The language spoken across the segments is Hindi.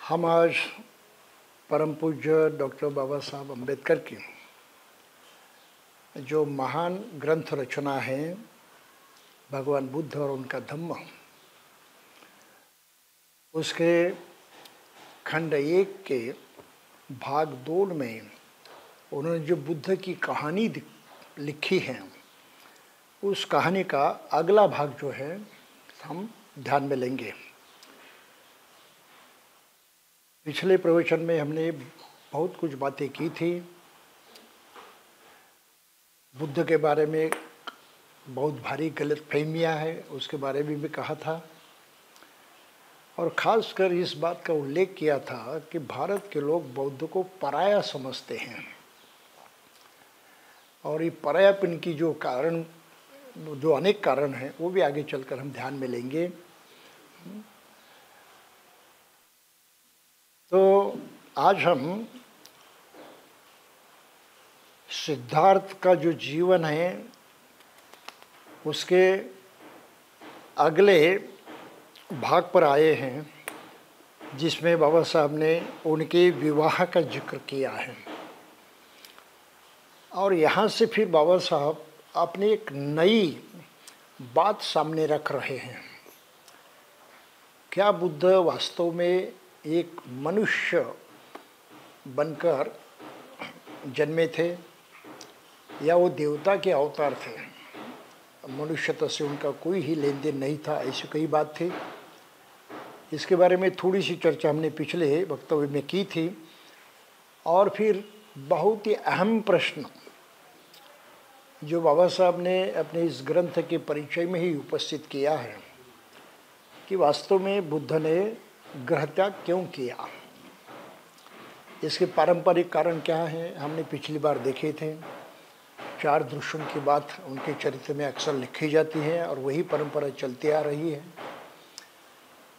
हम आज परम पूज्य डॉक्टर बाबा साहब अम्बेडकर की जो महान ग्रंथ रचना है भगवान बुद्ध और उनका धम्म, उसके खंड 1 के भाग 2 में उन्होंने जो बुद्ध की कहानी लिखी है, उस कहानी का अगला भाग जो है हम ध्यान में लेंगे। पिछले प्रवचन में हमने बहुत कुछ बातें की थी। बुद्ध के बारे में बहुत भारी गलतफहमियां हैं, उसके बारे में भी कहा था और ख़ासकर इस बात का उल्लेख किया था कि भारत के लोग बौद्ध को पराया समझते हैं और ये परायापन की जो अनेक कारण हैं वो भी आगे चलकर हम ध्यान में लेंगे। तो आज हम सिद्धार्थ का जो जीवन है उसके अगले भाग पर आए हैं, जिसमें बाबा साहब ने उनके विवाह का जिक्र किया है और यहाँ से फिर बाबा साहब अपनी एक नई बात सामने रख रहे हैं। क्या बुद्ध वास्तव में एक मनुष्य बनकर जन्मे थे या वो देवता के अवतार थे? मनुष्यता से उनका कोई ही लेन देन नहीं था, ऐसी कई बात थी। इसके बारे में थोड़ी सी चर्चा हमने पिछले वक्तव्य में की थी और फिर बहुत ही अहम प्रश्न जो बाबा साहब ने अपने इस ग्रंथ के परिचय में ही उपस्थित किया है कि वास्तव में बुद्ध ने गृह त्याग क्यों किया, इसके पारंपरिक कारण क्या है, हमने पिछली बार देखे थे। 4 दृश्यों की बात उनके चरित्र में अक्सर लिखी जाती है और वही परंपरा चलती आ रही है।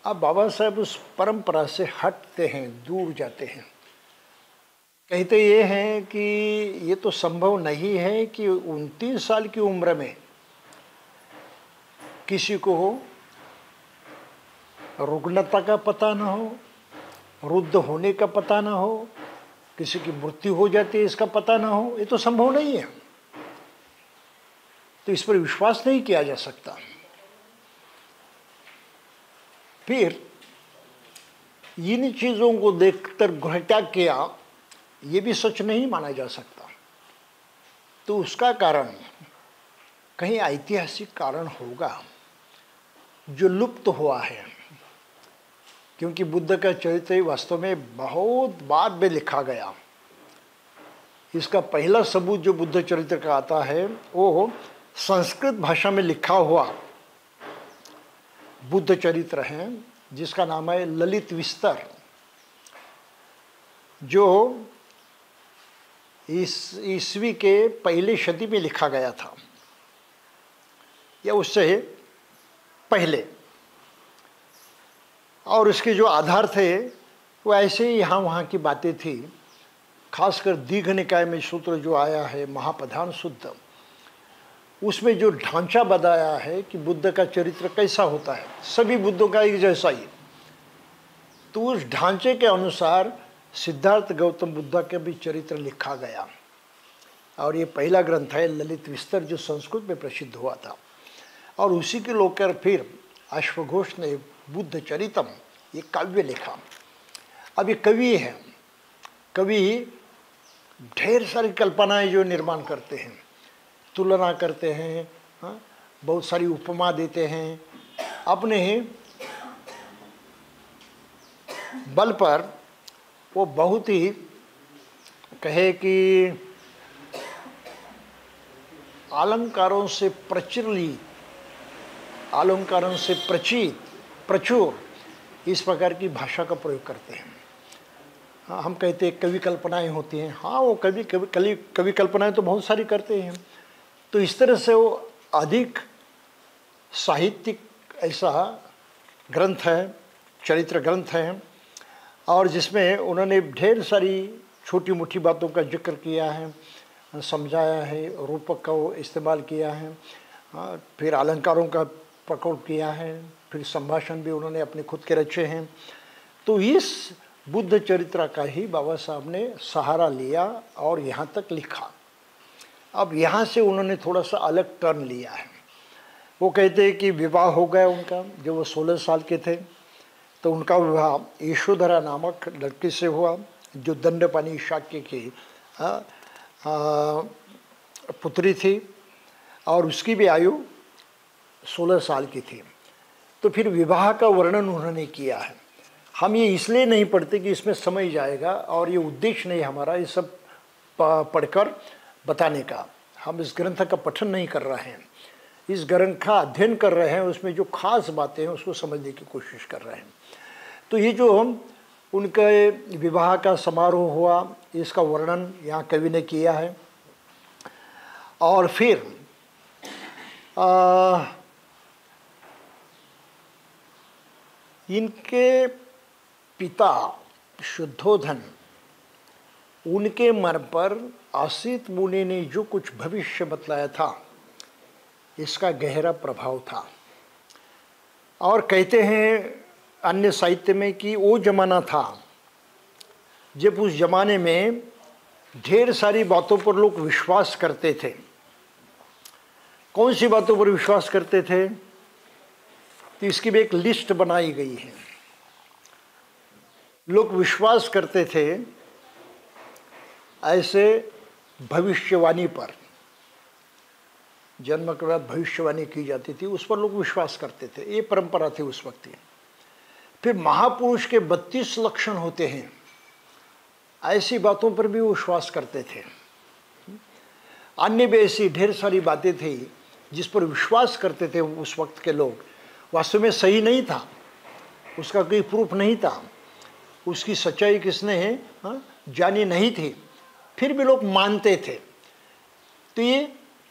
अब बाबा साहब उस परंपरा से हटते हैं, दूर जाते हैं। कहते ये हैं कि ये तो संभव नहीं है कि 29 साल की उम्र में किसी को रुग्णता का पता ना हो, रुद्ध होने का पता ना हो, किसी की मृत्यु हो जाती है इसका पता ना हो, ये तो संभव नहीं है। तो इस पर विश्वास नहीं किया जा सकता। फिर इन चीज़ों को देखकर गृह त्याग किया, ये भी सच नहीं माना जा सकता। तो उसका कारण कहीं ऐतिहासिक कारण होगा जो लुप्त हुआ है, क्योंकि बुद्ध का चरित्र वास्तव में बहुत बाद में लिखा गया। इसका पहला सबूत जो बुद्ध चरित्र का आता है वो संस्कृत भाषा में लिखा हुआ बुद्ध चरित्र है, जिसका नाम है ललित विस्तर, जो ईस्वी के पहले शती में लिखा गया था या उससे पहले। और इसके जो आधार थे वो ऐसे ही यहाँ वहाँ की बातें थी। खासकर दीघ निकाय में सूत्र जो आया है महाप्रधान शुद्ध, उसमें जो ढांचा बताया है कि बुद्ध का चरित्र कैसा होता है, सभी बुद्धों का एक जैसा ही, तो उस ढांचे के अनुसार सिद्धार्थ गौतम बुद्ध का भी चरित्र लिखा गया और ये पहला ग्रंथ है ललित विस्तर, जो संस्कृत में प्रसिद्ध हुआ था। और उसी के लोकर फिर अश्वघोष ने बुद्ध चरितम ये काव्य लिखा। अब ये कवि हैं, कवि ढेर सारी कल्पनाएं जो निर्माण करते हैं, तुलना करते हैं, हाँ, बहुत सारी उपमा देते हैं, अपने बल पर वो बहुत ही कहे कि अलंकारों से प्रचलित, अलंकारों से प्रचुर इस प्रकार की भाषा का प्रयोग करते हैं। हाँ, हम कहते हैं कवि कल्पनाएं होती हैं। हाँ, वो कवि कल्पनाएं तो बहुत सारी करते हैं। तो इस तरह से वो अधिक साहित्यिक ऐसा ग्रंथ है, चरित्र ग्रंथ है, और जिसमें उन्होंने ढेर सारी छोटी मोटी बातों का जिक्र किया है, समझाया है, रूपक का इस्तेमाल किया है, फिर अलंकारों का प्रयोग किया है, फिर संभाषण भी उन्होंने अपने खुद के रचे हैं। तो इस बुद्ध चरित्र का ही बाबा साहब ने सहारा लिया और यहाँ तक लिखा। अब यहाँ से उन्होंने थोड़ा सा अलग टर्न लिया है। वो कहते हैं कि विवाह हो गया उनका, जब वो 16 साल के थे तो उनका विवाह यशोधरा नामक लड़की से हुआ, जो दंडपानी शाक्य की पुत्री थी और उसकी भी आयु 16 साल की थी। तो फिर विवाह का वर्णन उन्होंने किया है। हम ये इसलिए नहीं पढ़ते कि इसमें समय जाएगा, और ये उद्देश्य नहीं हमारा ये सब पढ़कर बताने का। हम इस ग्रंथ का पठन नहीं कर रहे हैं, इस ग्रंथ का अध्ययन कर रहे हैं, उसमें जो खास बातें हैं उसको समझने की कोशिश कर रहे हैं। तो ये जो उनके विवाह का समारोह हुआ, इसका वर्णन यहाँ कवि ने किया है। और फिर इनके पिता शुद्धोधन, उनके मन पर आसित मुनि ने जो कुछ भविष्य बतलाया था, इसका गहरा प्रभाव था। और कहते हैं अन्य साहित्य में कि वो जमाना था जब उस जमाने में ढेर सारी बातों पर लोग विश्वास करते थे। कौन सी बातों पर विश्वास करते थे? तो इसकी भी एक लिस्ट बनाई गई है। लोग विश्वास करते थे ऐसे भविष्यवाणी पर, जन्म के बाद भविष्यवाणी की जाती थी, उस पर लोग विश्वास करते थे। ये परंपरा थी उस वक्त। फिर महापुरुष के 32 लक्षण होते हैं, ऐसी बातों पर भी विश्वास करते थे। अन्य भी ऐसी ढेर सारी बातें थी जिस पर विश्वास करते थे उस वक्त के लोग। वास्तव में सही नहीं था, उसका कोई प्रूफ नहीं था, उसकी सच्चाई किसने जानी नहीं थी, फिर भी लोग मानते थे। तो ये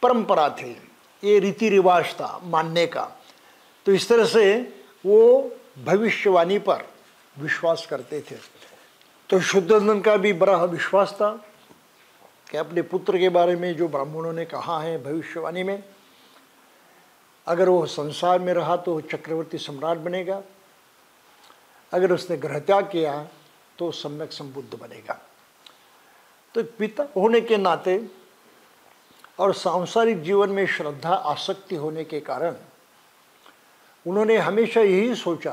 परंपरा थी, ये रीति रिवाज था मानने का। तो इस तरह से वो भविष्यवाणी पर विश्वास करते थे। तो शुद्धोधन का भी बड़ा विश्वास था कि अपने पुत्र के बारे में जो ब्राह्मणों ने कहा है भविष्यवाणी में, अगर वो संसार में रहा तो चक्रवर्ती सम्राट बनेगा, अगर उसने गृहत्याग किया तो सम्यक संबुद्ध बनेगा। तो पिता होने के नाते और सांसारिक जीवन में श्रद्धा आसक्ति होने के कारण उन्होंने हमेशा यही सोचा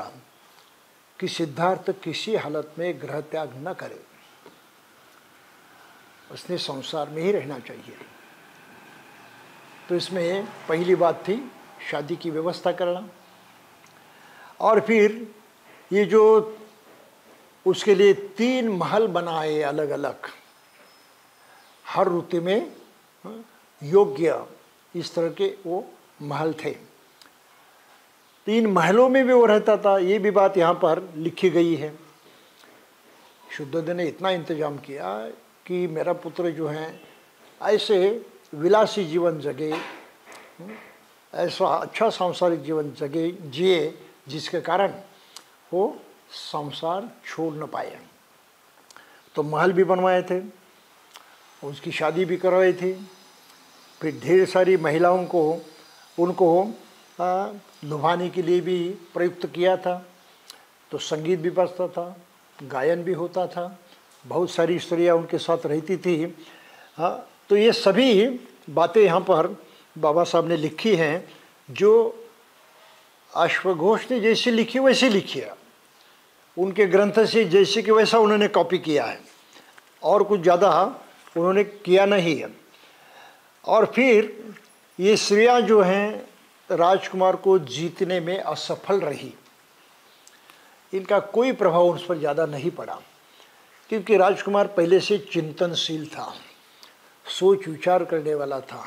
कि सिद्धार्थ किसी हालत में गृह त्याग न करे, उसने संसार में ही रहना चाहिए। तो इसमें पहली बात थी शादी की व्यवस्था करना, और फिर ये जो उसके लिए 3 महल बनाए अलग अलग, हर ऋतु में योग्य इस तरह के वो महल थे। 3 महलों में भी वो रहता था, ये भी बात यहाँ पर लिखी गई है। शुद्धोधन ने इतना इंतजाम किया कि मेरा पुत्र जो है ऐसे विलासी जीवन जगे, ऐसा अच्छा सांसारिक जीवन जगे जिए जिसके कारण वो संसार छोड़ न पाए। तो महल भी बनवाए थे, उसकी शादी भी करवाई थी। फिर ढेर सारी महिलाओं को उनको लुभाने के लिए भी प्रयुक्त किया था। तो संगीत भी बजता था, गायन भी होता था, बहुत सारी स्त्रियाँ उनके साथ रहती थी। तो ये सभी बातें यहाँ पर बाबा साहब ने लिखी हैं, जो अश्वघोष ने जैसे लिखी वैसे लिखी है, उनके ग्रंथ से जैसे कि वैसा उन्होंने कॉपी किया है, और कुछ ज़्यादा उन्होंने किया नहीं है। और फिर ये स्त्रियाँ जो हैं राजकुमार को जीतने में असफल रही, इनका कोई प्रभाव उस पर ज़्यादा नहीं पड़ा, क्योंकि राजकुमार पहले से चिंतनशील था, सोच विचार करने वाला था,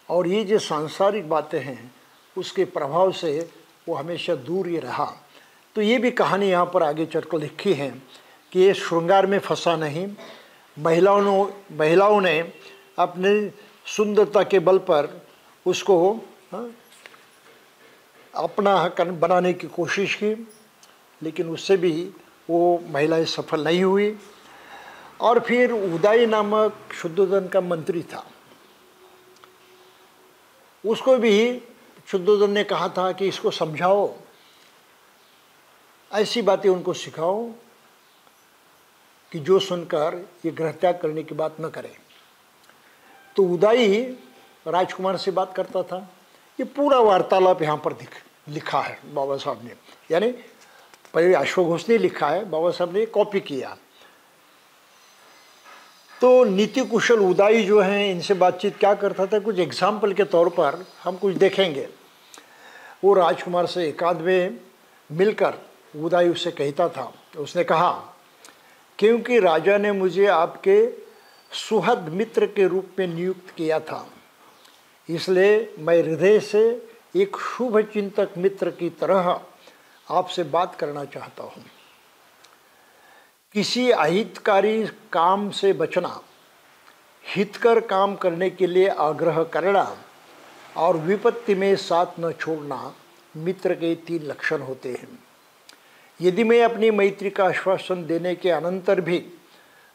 और ये जो सांसारिक बातें हैं उसके प्रभाव से वो हमेशा दूर ही रहा। तो ये भी कहानी यहाँ पर आगे चलकर लिखी है कि ये श्रृंगार में फंसा नहीं, महिलाओं ने अपने सुंदरता के बल पर उसको अपना हक बनाने की कोशिश की, लेकिन उससे भी वो महिलाएं सफल नहीं हुई। और फिर उदय नामक शुद्धोधन का मंत्री था, उसको भी शुद्धोधन ने कहा था कि इसको समझाओ, ऐसी बातें उनको सिखाओ कि जो सुनकर ये गृह त्याग करने की बात न करें। तो उदाई राजकुमार से बात करता था। ये पूरा वार्तालाप यहाँ पर लिखा है बाबा साहब ने, यानी पहले अश्वघोष ने लिखा है, बाबा साहब ने कॉपी किया। तो नीति कुशल उदाई जो हैं इनसे बातचीत क्या करता था, कुछ एग्जाम्पल के तौर पर हम कुछ देखेंगे। वो राजकुमार से एकाध में मिलकर उदाई उससे कहता था, उसने कहा, क्योंकि राजा ने मुझे आपके सुहृद मित्र के रूप में नियुक्त किया था, इसलिए मैं हृदय से एक शुभ चिंतक मित्र की तरह आपसे बात करना चाहता हूँ। किसी अहितकारी काम से बचना, हितकर काम करने के लिए आग्रह करना और विपत्ति में साथ न छोड़ना मित्र के 3 लक्षण होते हैं। यदि मैं अपनी मैत्री का आश्वासन देने के अनंतर भी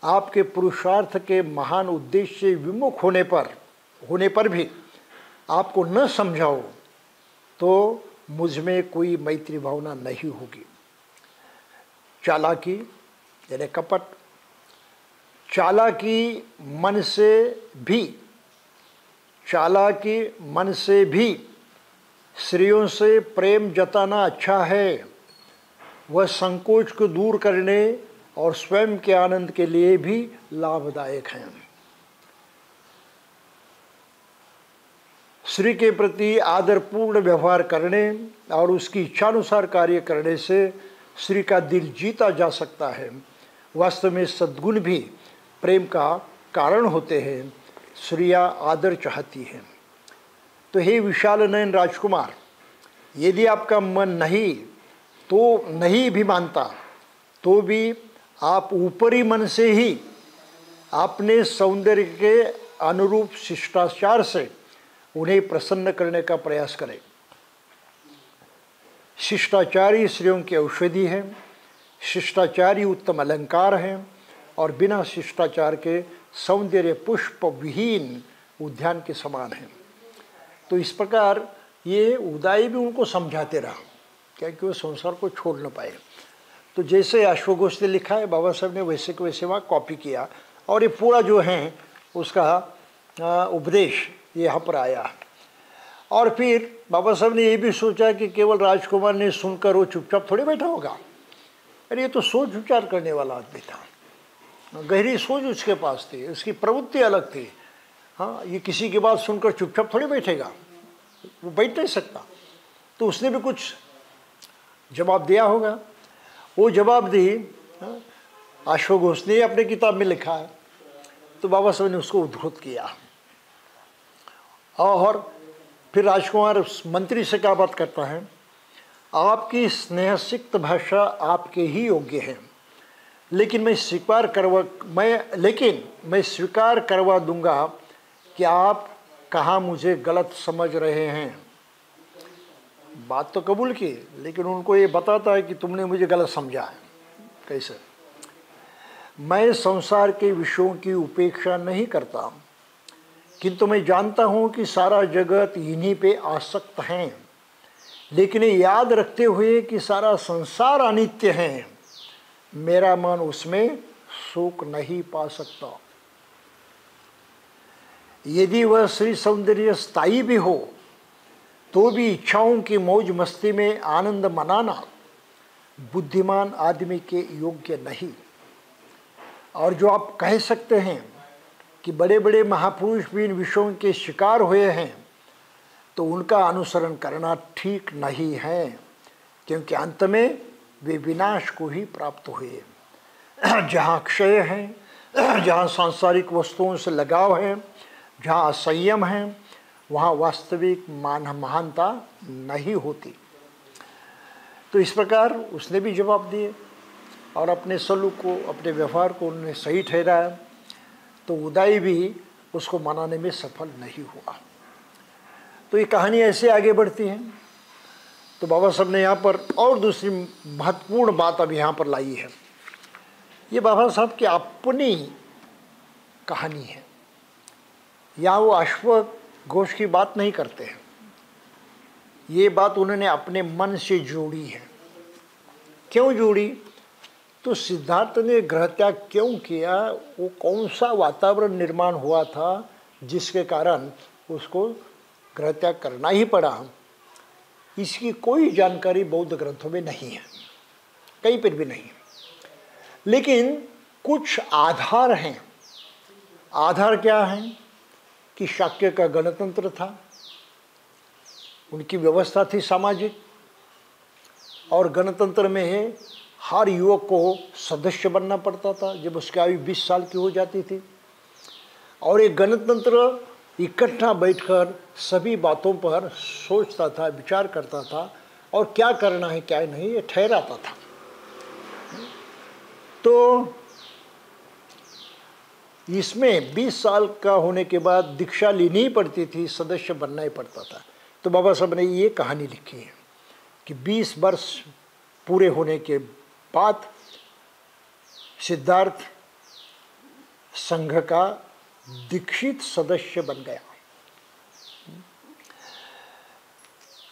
आपके पुरुषार्थ के महान उद्देश्य से विमुख होने पर भी आपको न समझाओ तो मुझ में कोई मैत्री भावना नहीं होगी। चालाकी यानी कपट, चालाकी मन से भी स्त्रियों से प्रेम जताना अच्छा है। वह संकोच को दूर करने और स्वयं के आनंद के लिए भी लाभदायक हैं। स्त्री के प्रति आदरपूर्ण व्यवहार करने और उसकी इच्छानुसार कार्य करने से स्त्री का दिल जीता जा सकता है। वास्तव में सद्गुण भी प्रेम का कारण होते हैं। स्त्रियां आदर चाहती हैं। तो हे विशाल नयन राजकुमार, यदि आपका मन नहीं भी मानता तो भी आप ऊपरी मन से ही अपने सौंदर्य के अनुरूप शिष्टाचार से उन्हें प्रसन्न करने का प्रयास करें। शिष्टाचारी स्त्रियों की औषधि है, शिष्टाचारी उत्तम अलंकार हैं और बिना शिष्टाचार के सौंदर्य पुष्प विहीन उद्यान के समान हैं। तो इस प्रकार ये उदाई भी उनको समझाते रहा, क्या कि वो संसार को छोड़ न पाए। तो जैसे अश्वघोष ने लिखा है, बाबा साहब ने वैसे के वैसे वहाँ कॉपी किया और ये पूरा जो है उसका उपदेश यहाँ पर आया। और फिर बाबा साहब ने ये भी सोचा कि केवल राजकुमार ने सुनकर वो चुपचाप थोड़ी बैठा होगा। अरे ये तो सोच विचार करने वाला आदमी था, गहरी सोच उसके पास थी, उसकी प्रवृत्ति अलग थी। हाँ, ये किसी की बात सुनकर चुपचाप थोड़ी बैठेगा, वो बैठ नहीं सकता। तो उसने भी कुछ जवाब दिया होगा। वो जवाब दी अश्वघोष ने अपने किताब में लिखा है। तो बाबा साहब ने उसको उद्धृत किया। और फिर राजकुमार उस मंत्री से क्या बात करता है, आपकी स्नेहसिक्त भाषा आपके ही योग्य है, लेकिन मैं स्वीकार करवा दूंगा कि आप कहाँ मुझे गलत समझ रहे हैं। बात तो कबूल की, लेकिन उनको ये बताता है कि तुमने मुझे गलत समझा है। कैसे? मैं संसार के विषयों की उपेक्षा नहीं करता, किंतु मैं जानता हूँ कि सारा जगत इन्हीं पे आसक्त हैं, लेकिन याद रखते हुए कि सारा संसार अनित्य है, मेरा मन उसमें सुख नहीं पा सकता। यदि वह श्री सौंदर्य स्थायी भी हो तो भी इच्छाओं की मौज मस्ती में आनंद मनाना बुद्धिमान आदमी के योग्य नहीं। और जो आप कह सकते हैं कि बड़े बड़े महापुरुष भी इन विषयों के शिकार हुए हैं, तो उनका अनुसरण करना ठीक नहीं है, क्योंकि अंत में वे विनाश को ही प्राप्त हुए। जहाँ क्षय है, जहाँ सांसारिक वस्तुओं से लगाव है, जहाँ असंयम है, वहाँ वास्तविक महानता नहीं होती। तो इस प्रकार उसने भी जवाब दिए और अपने सलूक को, अपने व्यवहार को उन्होंने सही ठहराया। तो उदाई भी उसको मनाने में सफल नहीं हुआ। तो ये कहानी ऐसे आगे बढ़ती है। तो बाबा साहब ने यहाँ पर और दूसरी महत्वपूर्ण बात अब यहाँ पर लाई है। ये बाबा साहब की अपनी कहानी है। यहाँ वो अश्वघोष की बात नहीं करते हैं, ये बात उन्होंने अपने मन से जोड़ी है। क्यों जोड़ी? तो सिद्धार्थ ने गृह त्याग क्यों किया, वो कौन सा वातावरण निर्माण हुआ था जिसके कारण उसको गृह त्याग करना ही पड़ा, इसकी कोई जानकारी बौद्ध ग्रंथों में नहीं है, कहीं पर भी नहीं है। लेकिन कुछ आधार हैं। आधार क्या है कि शाक्य का गणतंत्र था, उनकी व्यवस्था थी सामाजिक, और गणतंत्र में है हर युवक को सदस्य बनना पड़ता था जब उसकी आयु 20 साल की हो जाती थी। और एक गणतंत्र इकट्ठा बैठकर सभी बातों पर सोचता था, विचार करता था, और क्या करना है क्या नहीं ये ठहराता था। तो इसमें 20 साल का होने के बाद दीक्षा लेनी ही पड़ती थी, सदस्य बनना ही पड़ता था। तो बाबा साहब ने ये कहानी लिखी है कि 20 वर्ष पूरे होने के बाद सिद्धार्थ संघ का दीक्षित सदस्य बन गया।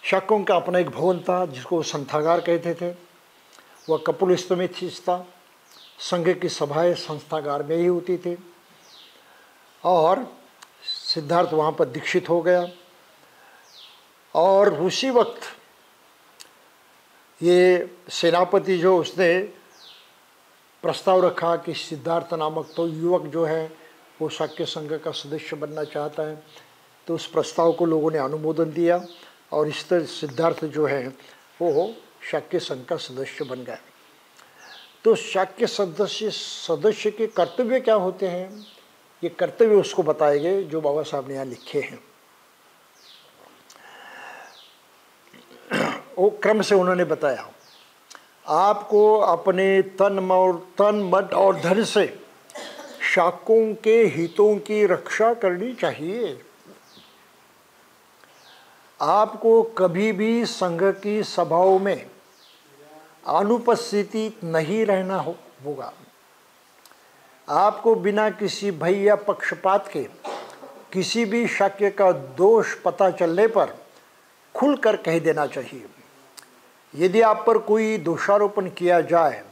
शाक्यों का अपना एक भवन था जिसको संस्थागार कहते थे, वह कपिलवस्तु में था। संघ की सभाएं संस्थागार में ही होती थी, और सिद्धार्थ वहाँ पर दीक्षित हो गया। और उसी वक्त ये सेनापति जो उसने प्रस्ताव रखा कि सिद्धार्थ नामक तो युवक जो है वो शाक्य संघ का सदस्य बनना चाहता है, तो उस प्रस्ताव को लोगों ने अनुमोदन दिया, और इस तरह सिद्धार्थ जो है वो शाक्य संघ का सदस्य बन गया। तो शाक्य सदस्य के कर्तव्य क्या होते हैं, ये कर्तव्य उसको बताए गए जो बाबा साहब ने यहाँ लिखे हैं। वो क्रम से उन्होंने बताया, आपको अपने तन मन और धन से शाक्यों के हितों की रक्षा करनी चाहिए। आपको कभी भी संघ की सभाओं में अनुपस्थिति नहीं रहना होगा। आपको बिना किसी भय या पक्षपात के किसी भी शाक्य का दोष पता चलने पर खुलकर कह देना चाहिए। यदि आप पर कोई दोषारोपण किया जाए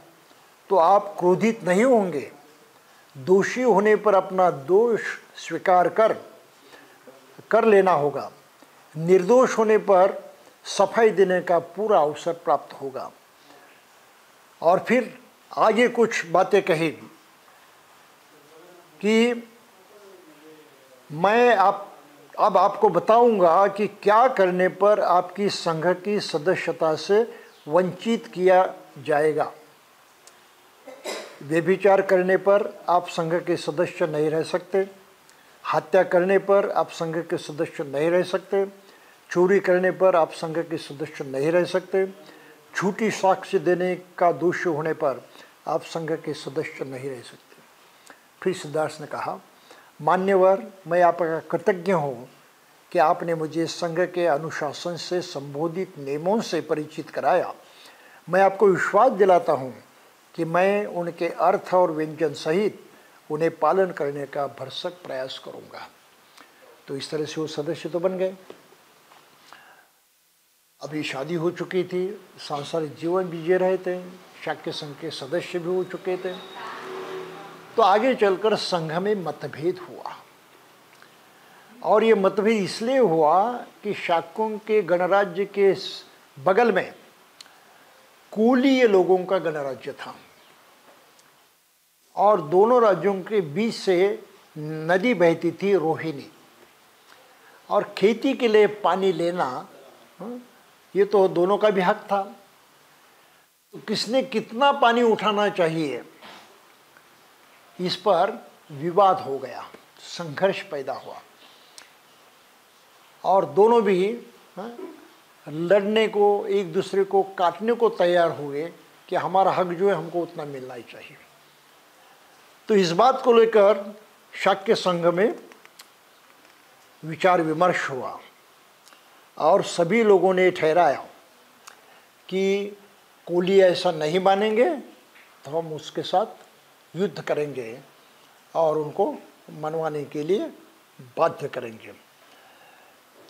तो आप क्रोधित नहीं होंगे। दोषी होने पर अपना दोष स्वीकार कर लेना होगा। निर्दोष होने पर सफाई देने का पूरा अवसर प्राप्त होगा। और फिर आगे कुछ बातें कही कि मैं अब आपको बताऊंगा कि क्या करने पर आपकी संघ की सदस्यता से वंचित किया जाएगा। व्यभिचार करने पर आप संघ के सदस्य नहीं रह सकते। हत्या करने पर आप संघ के सदस्य नहीं रह सकते। चोरी करने पर आप संघ के सदस्य नहीं रह सकते। झूठी साक्ष्य देने का दोषी होने पर आप संघ के सदस्य नहीं रह सकते। फिर सिद्धार्थ ने कहा, मान्यवर, मैं आपका कृतज्ञ हूँ कि आपने मुझे संघ के अनुशासन से संबोधित नियमों से परिचित कराया। मैं आपको विश्वास दिलाता हूँ कि मैं उनके अर्थ और व्यंजन सहित उन्हें पालन करने का भरसक प्रयास करूँगा। तो इस तरह से वो सदस्य तो बन गए। अभी शादी हो चुकी थी, सांसारिक जीवन भी जी रहे थे, शाक्य संघ के सदस्य भी हो चुके थे। तो आगे चलकर संघ में मतभेद हुआ, और ये मतभेद इसलिए हुआ कि शाक्यों के गणराज्य के बगल में कुलीय लोगों का गणराज्य था, और दोनों राज्यों के बीच से नदी बहती थी रोहिणी, और खेती के लिए पानी लेना ये तो दोनों का भी हक था। तो किसने कितना पानी उठाना चाहिए, इस पर विवाद हो गया, संघर्ष पैदा हुआ, और दोनों भी लड़ने को, एक दूसरे को काटने को तैयार हुए कि हमारा हक जो है हमको उतना मिलना ही चाहिए। तो इस बात को लेकर शाक्य संघ में विचार विमर्श हुआ, और सभी लोगों ने ठहराया कि कोली ऐसा नहीं मानेंगे तो हम उसके साथ युद्ध करेंगे और उनको मनवाने के लिए बाध्य करेंगे।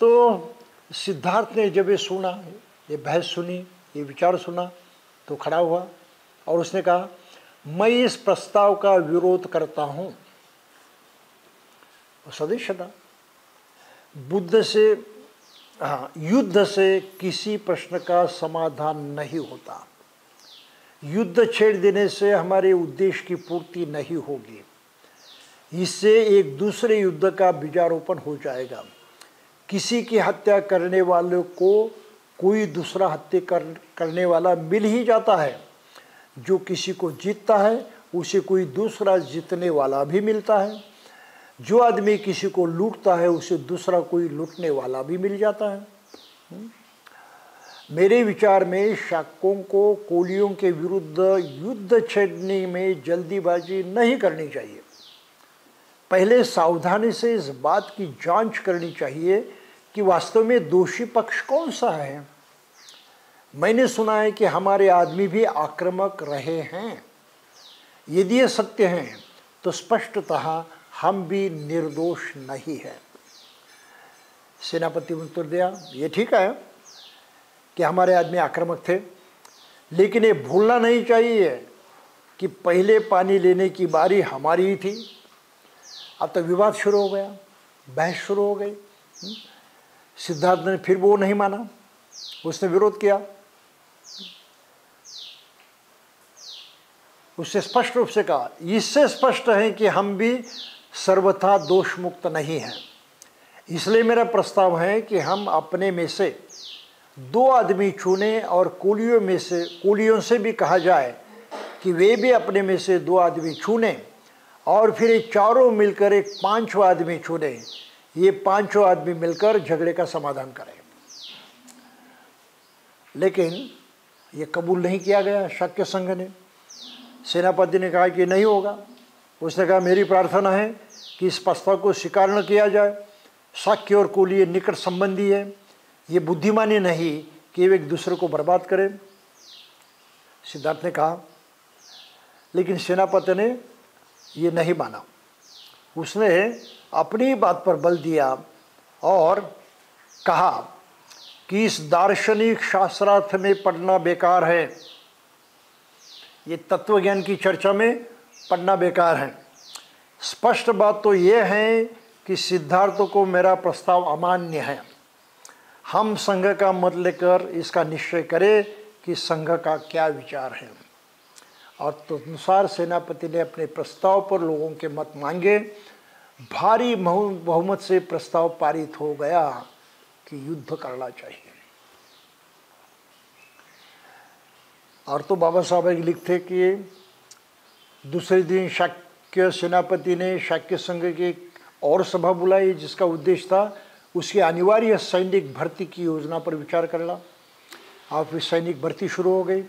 तो सिद्धार्थ ने जब ये सुना, ये बहस सुनी, ये विचार सुना, तो खड़ा हुआ और उसने कहा, मैं इस प्रस्ताव का विरोध करता हूं। सदिशता बुद्ध से युद्ध से किसी प्रश्न का समाधान नहीं होता। युद्ध छेड़ देने से हमारे उद्देश्य की पूर्ति नहीं होगी। इससे एक दूसरे युद्ध का बीजारोपण हो जाएगा। किसी की हत्या करने वाले को कोई दूसरा हत्या करने वाला मिल ही जाता है। जो किसी को जीतता है उसे कोई दूसरा जीतने वाला भी मिलता है। जो आदमी किसी को लूटता है उसे दूसरा कोई लूटने वाला भी मिल जाता है। मेरे विचार में शाक्यों को कोलियों के विरुद्ध युद्ध छेड़ने में जल्दीबाजी नहीं करनी चाहिए। पहले सावधानी से इस बात की जांच करनी चाहिए कि वास्तव में दोषी पक्ष कौन सा है। मैंने सुना है कि हमारे आदमी भी आक्रामक रहे हैं। यदि ये सत्य है तो स्पष्टतः हम भी निर्दोष नहीं है। सेनापति ने उत्तर दिया, ये ठीक है कि हमारे आदमी आक्रामक थे, लेकिन ये भूलना नहीं चाहिए कि पहले पानी लेने की बारी हमारी ही थी। अब तो विवाद शुरू हो गया, बहस शुरू हो गई। सिद्धार्थ ने फिर वो नहीं माना, उसने विरोध किया। उससे स्पष्ट रूप से कहा, इससे स्पष्ट है कि हम भी सर्वथा दोष मुक्त नहीं हैं। इसलिए मेरा प्रस्ताव है कि हम अपने में से 2 आदमी चुने और कोलियों से भी कहा जाए कि वे भी अपने में से 2 आदमी चुने और फिर ये चारों मिलकर एक 5वां आदमी चुने। ये 5 आदमी मिलकर झगड़े का समाधान करें। लेकिन ये कबूल नहीं किया गया शाक्य संघ ने। सेनापति ने कहा कि नहीं होगा। उसने कहा, मेरी प्रार्थना है कि इस प्रस्ताव को स्वीकार न किया जाए। शाक्य और कोलीय निकट संबंधी है। ये बुद्धिमानी नहीं कि वे एक दूसरे को बर्बाद करें। सिद्धार्थ ने कहा, लेकिन सेनापति ने ये नहीं माना। उसने अपनी बात पर बल दिया और कहा कि इस दार्शनिक शास्त्रार्थ में पढ़ना बेकार है। ये तत्वज्ञान की चर्चा में पढ़ना बेकार है। स्पष्ट बात तो ये है कि सिद्धार्थ को मेरा प्रस्ताव अमान्य है। हम संघ का मत लेकर इसका निश्चय करें कि संघ का क्या विचार है। और तदनुसार सेनापति ने अपने प्रस्ताव पर लोगों के मत मांगे। भारी बहुमत से प्रस्ताव पारित हो गया कि युद्ध करना चाहिए। और तो बाबा साहब लिखते कि दूसरे दिन शाक्य सेनापति ने शाक्य संघ की और सभा बुलाई, जिसका उद्देश्य था उसकी अनिवार्य सैनिक भर्ती की योजना पर विचार करना। और फिर सैनिक भर्ती शुरू हो गई।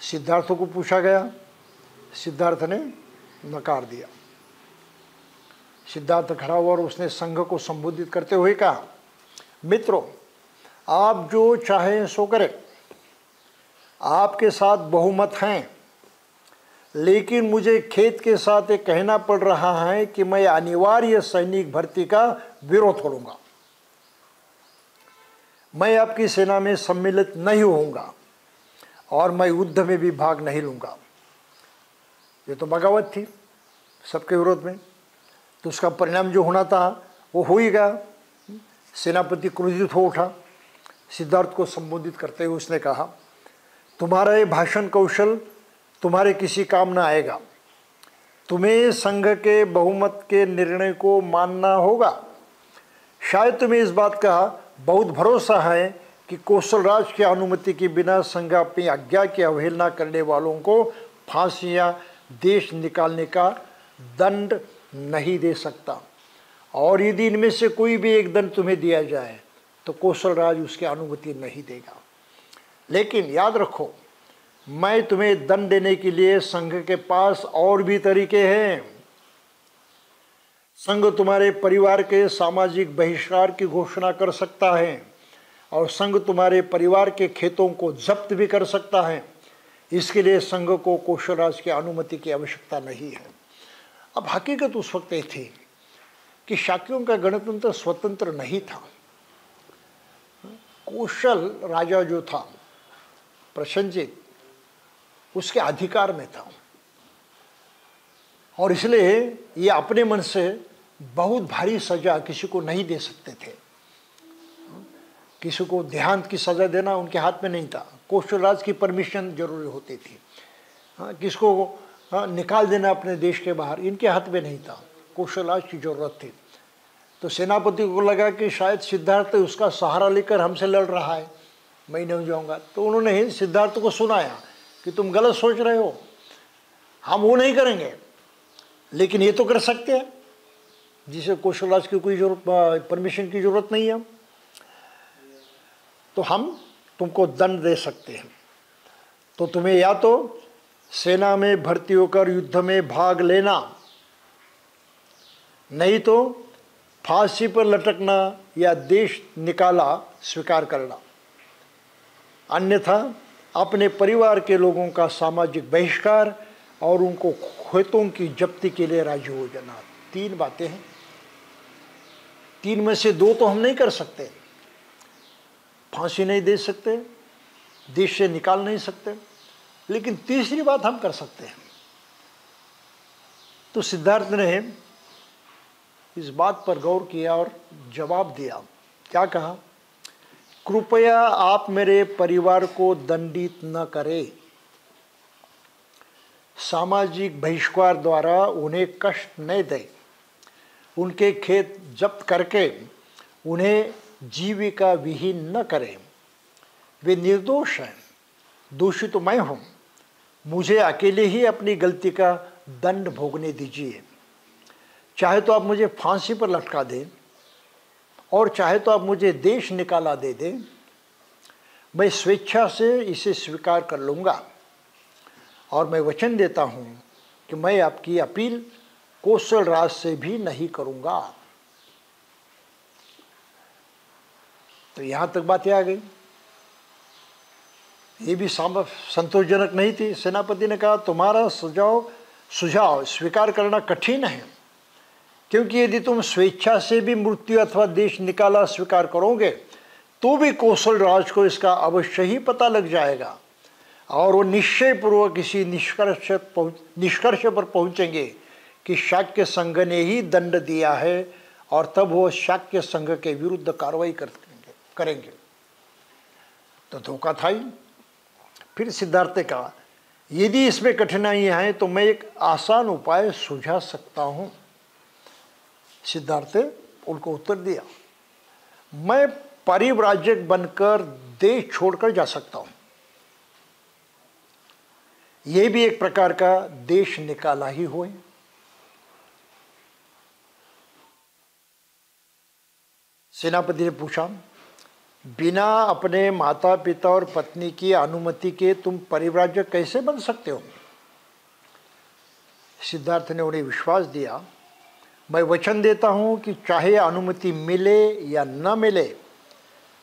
सिद्धार्थ को पूछा गया, सिद्धार्थ ने नकार दिया। सिद्धार्थ खड़ा हुआ और उसने संघ को संबोधित करते हुए कहा, मित्रों, आप जो चाहें सो करें। आपके साथ बहुमत हैं, लेकिन मुझे खेद के साथ ये कहना पड़ रहा है कि मैं अनिवार्य सैनिक भर्ती का विरोध करूंगा। मैं आपकी सेना में सम्मिलित नहीं होऊंगा और मैं युद्ध में भी भाग नहीं लूंगा। ये तो बगावत थी सबके विरोध में, तो उसका परिणाम जो होना था वो हो ही गया। सेनापति क्रोधित हो उठा। सिद्धार्थ को संबोधित करते हुए उसने कहा, तुम्हारा ये भाषण कौशल तुम्हारे किसी काम ना आएगा। तुम्हें संघ के बहुमत के निर्णय को मानना होगा। शायद तुम्हें इस बात का बहुत भरोसा है कि कौशलराज की अनुमति के बिना संघ अपनी आज्ञा की अवहेलना करने वालों को फांसी या देश निकालने का दंड नहीं दे सकता। और यदि इनमें से कोई भी एक दंड तुम्हें दिया जाए तो कौशलराज उसकी अनुमति नहीं देगा। लेकिन याद रखो, मैं तुम्हें दंड देने के लिए संघ के पास और भी तरीके हैं। संघ तुम्हारे परिवार के सामाजिक बहिष्कार की घोषणा कर सकता है और संघ तुम्हारे परिवार के खेतों को जब्त भी कर सकता है। इसके लिए संघ को कौशलराज की अनुमति की आवश्यकता नहीं है। अब हकीकत उस वक्त ये थी कि शाक्यों का गणतंत्र स्वतंत्र नहीं था। कौशल राजा जो था, प्रसन्नजित, उसके अधिकार में था। और इसलिए ये अपने मन से बहुत भारी सज़ा किसी को नहीं दे सकते थे। किसी को देहांत की सज़ा देना उनके हाथ में नहीं था, कौशल राज की परमिशन जरूरी होती थी। किसको निकाल देना अपने देश के बाहर इनके हाथ में नहीं था, कौशल राज की ज़रूरत थी। तो सेनापति को लगा कि शायद सिद्धार्थ उसका सहारा लेकर हमसे लड़ रहा है, मैं नहीं जाऊंगा। तो उन्होंने सिद्धार्थ को सुनाया कि तुम गलत सोच रहे हो, हम वो नहीं करेंगे, लेकिन ये तो कर सकते हैं जिसे कौशल राज की कोई परमिशन की जरूरत नहीं है, तो हम तुमको दंड दे सकते हैं। तो तुम्हें या तो सेना में भर्ती होकर युद्ध में भाग लेना, नहीं तो फांसी पर लटकना या देश निकाला स्वीकार करना, अन्यथा अपने परिवार के लोगों का सामाजिक बहिष्कार और उनको खेतों की जब्ती के लिए राजी हो जाना। 3 बातें हैं, 3 में से 2 तो हम नहीं कर सकते, फांसी नहीं दे सकते, देश से निकाल नहीं सकते, लेकिन तीसरी बात हम कर सकते हैं। तो सिद्धार्थ ने इस बात पर गौर किया और जवाब दिया। क्या कहा? कृपया आप मेरे परिवार को दंडित न करें, सामाजिक बहिष्कार द्वारा उन्हें कष्ट न दें, उनके खेत जब्त करके उन्हें जीविका विहीन न करें। वे निर्दोष हैं, दोषी तो मैं हूँ, मुझे अकेले ही अपनी गलती का दंड भोगने दीजिए। चाहे तो आप मुझे फांसी पर लटका दें और चाहे तो आप मुझे देश निकाला दे दें, मैं स्वेच्छा से इसे स्वीकार कर लूँगा और मैं वचन देता हूँ कि मैं आपकी अपील कौशल राज से भी नहीं करूँगा। तो यहाँ तक बातें आ गई। ये भी संतोषजनक नहीं थी। सेनापति ने कहा तुम्हारा सुझाव स्वीकार करना कठिन है, क्योंकि यदि तुम स्वेच्छा से भी मृत्यु अथवा देश निकाला स्वीकार करोगे तो भी कौशल राज को इसका अवश्य ही पता लग जाएगा और वो निश्चय पूर्वक इसी निष्कर्ष पर पहुंचेंगे कि शाक्य संघ ने ही दंड दिया है और तब वो शाक्य संघ के विरुद्ध कार्रवाई करेंगे। तो धोखा था ही। फिर सिद्धार्थ ने कहा यदि इसमें कठिनाइयां हैं तो मैं एक आसान उपाय सुझा सकता हूं। सिद्धार्थ ने उनको उत्तर दिया, मैं परिव्राजक बनकर देश छोड़कर जा सकता हूं। यह भी एक प्रकार का देश निकाला ही हो। सेनापति ने पूछा, बिना अपने माता पिता और पत्नी की अनुमति के तुम परिव्राजक कैसे बन सकते हो? सिद्धार्थ ने उन्हें विश्वास दिया, मैं वचन देता हूं कि चाहे अनुमति मिले या न मिले,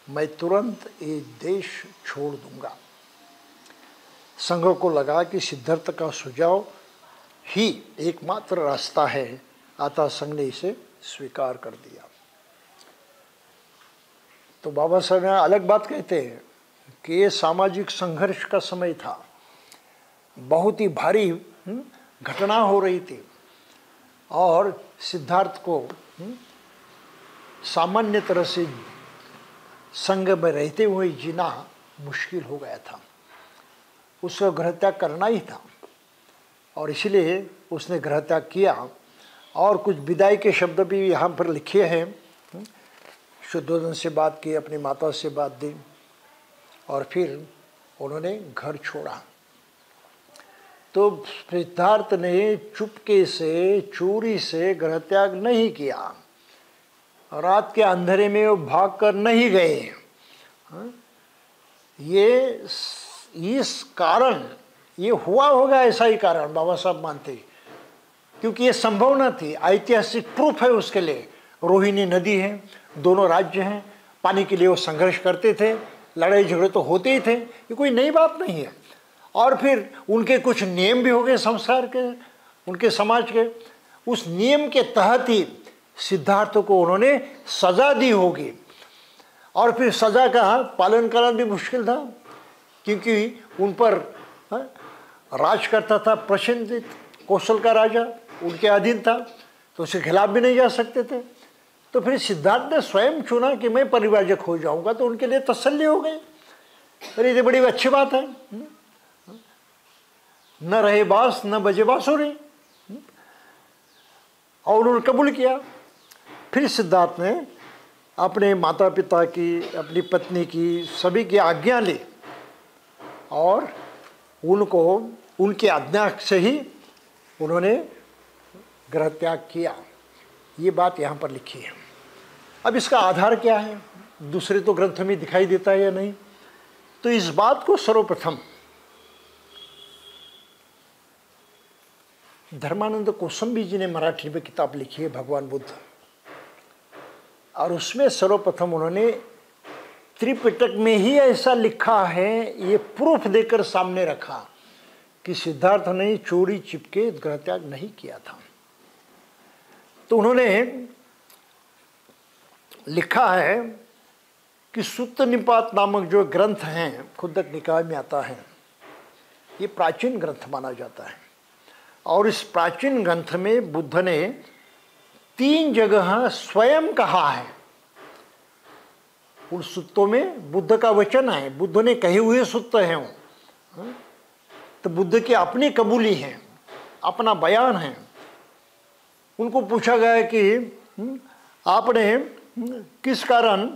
मैं तुरंत ये देश छोड़ दूंगा। संघ को लगा कि सिद्धार्थ का सुझाव ही एकमात्र रास्ता है, अतः संघ ने इसे स्वीकार कर दिया। तो बाबा साहब यहाँ अलग बात कहते हैं कि ये सामाजिक संघर्ष का समय था, बहुत ही भारी घटना हो रही थी और सिद्धार्थ को सामान्य तरह से संघ में रहते हुए जीना मुश्किल हो गया था। उसको गृहत्याग करना ही था और इसलिए उसने गृहत्याग किया। और कुछ विदाई के शब्द भी यहाँ पर लिखे हैं। शुद्धोधन से बात की, अपनी माता से बात दी और फिर उन्होंने घर छोड़ा। तो सिद्धार्थ ने चुपके से, चोरी से गृहत्याग नहीं किया, रात के अंधेरे में वो भाग कर नहीं गए। ये इस कारण ये हुआ होगा, ऐसा ही कारण बाबा साहब मानते, क्योंकि ये संभावना थी, ऐतिहासिक प्रूफ है उसके लिए। रोहिणी नदी है, दोनों राज्य हैं, पानी के लिए वो संघर्ष करते थे, लड़ाई झगड़े तो होते ही थे, ये कोई नई बात नहीं है। और फिर उनके कुछ नियम भी हो गए संसार के, उनके समाज के, उस नियम के तहत ही सिद्धार्थ को उन्होंने सजा दी होगी। और फिर सजा का पालन करना भी मुश्किल था, क्योंकि उन पर राज करता था प्रसेनजित, कौशल का राजा। उनके अधीन था, तो उसके खिलाफ भी नहीं जा सकते थे। तो फिर सिद्धार्थ ने स्वयं चुना कि मैं परिव्राजक हो जाऊंगा, तो उनके लिए तसल्ली हो गई। अरे ये बड़ी अच्छी बात है, न रहे बांस न बजे बांसुरी, और उन्होंने कबूल किया। फिर सिद्धार्थ ने अपने माता पिता की, अपनी पत्नी की, सभी की आज्ञा ली और उनको उनकी आज्ञा से ही उन्होंने गृह त्याग किया। ये बात यहाँ पर लिखी है। अब इसका आधार क्या है? दूसरे तो ग्रंथ में दिखाई देता है या नहीं? तो इस बात को सर्वप्रथम धर्मानंद कोसंबी जी ने मराठी में किताब लिखी है, भगवान बुद्ध, और उसमें सर्वप्रथम उन्होंने त्रिपिटक में ही ऐसा लिखा है, ये प्रूफ देकर सामने रखा कि सिद्धार्थ ने चोरी चिपके गृह त्याग नहीं किया था। तो उन्होंने लिखा है कि सुत्त निपात नामक जो ग्रंथ हैं, खुद्दक निकाय में आता है, ये प्राचीन ग्रंथ माना जाता है। और इस प्राचीन ग्रंथ में बुद्ध ने 3 जगह स्वयं कहा है। उन सुत्तों में बुद्ध का वचन है, बुद्ध ने कहे हुए सुत्त हैं वो। तो बुद्ध की अपनी कबूली है, अपना बयान है। उनको पूछा गया कि आपने किस कारण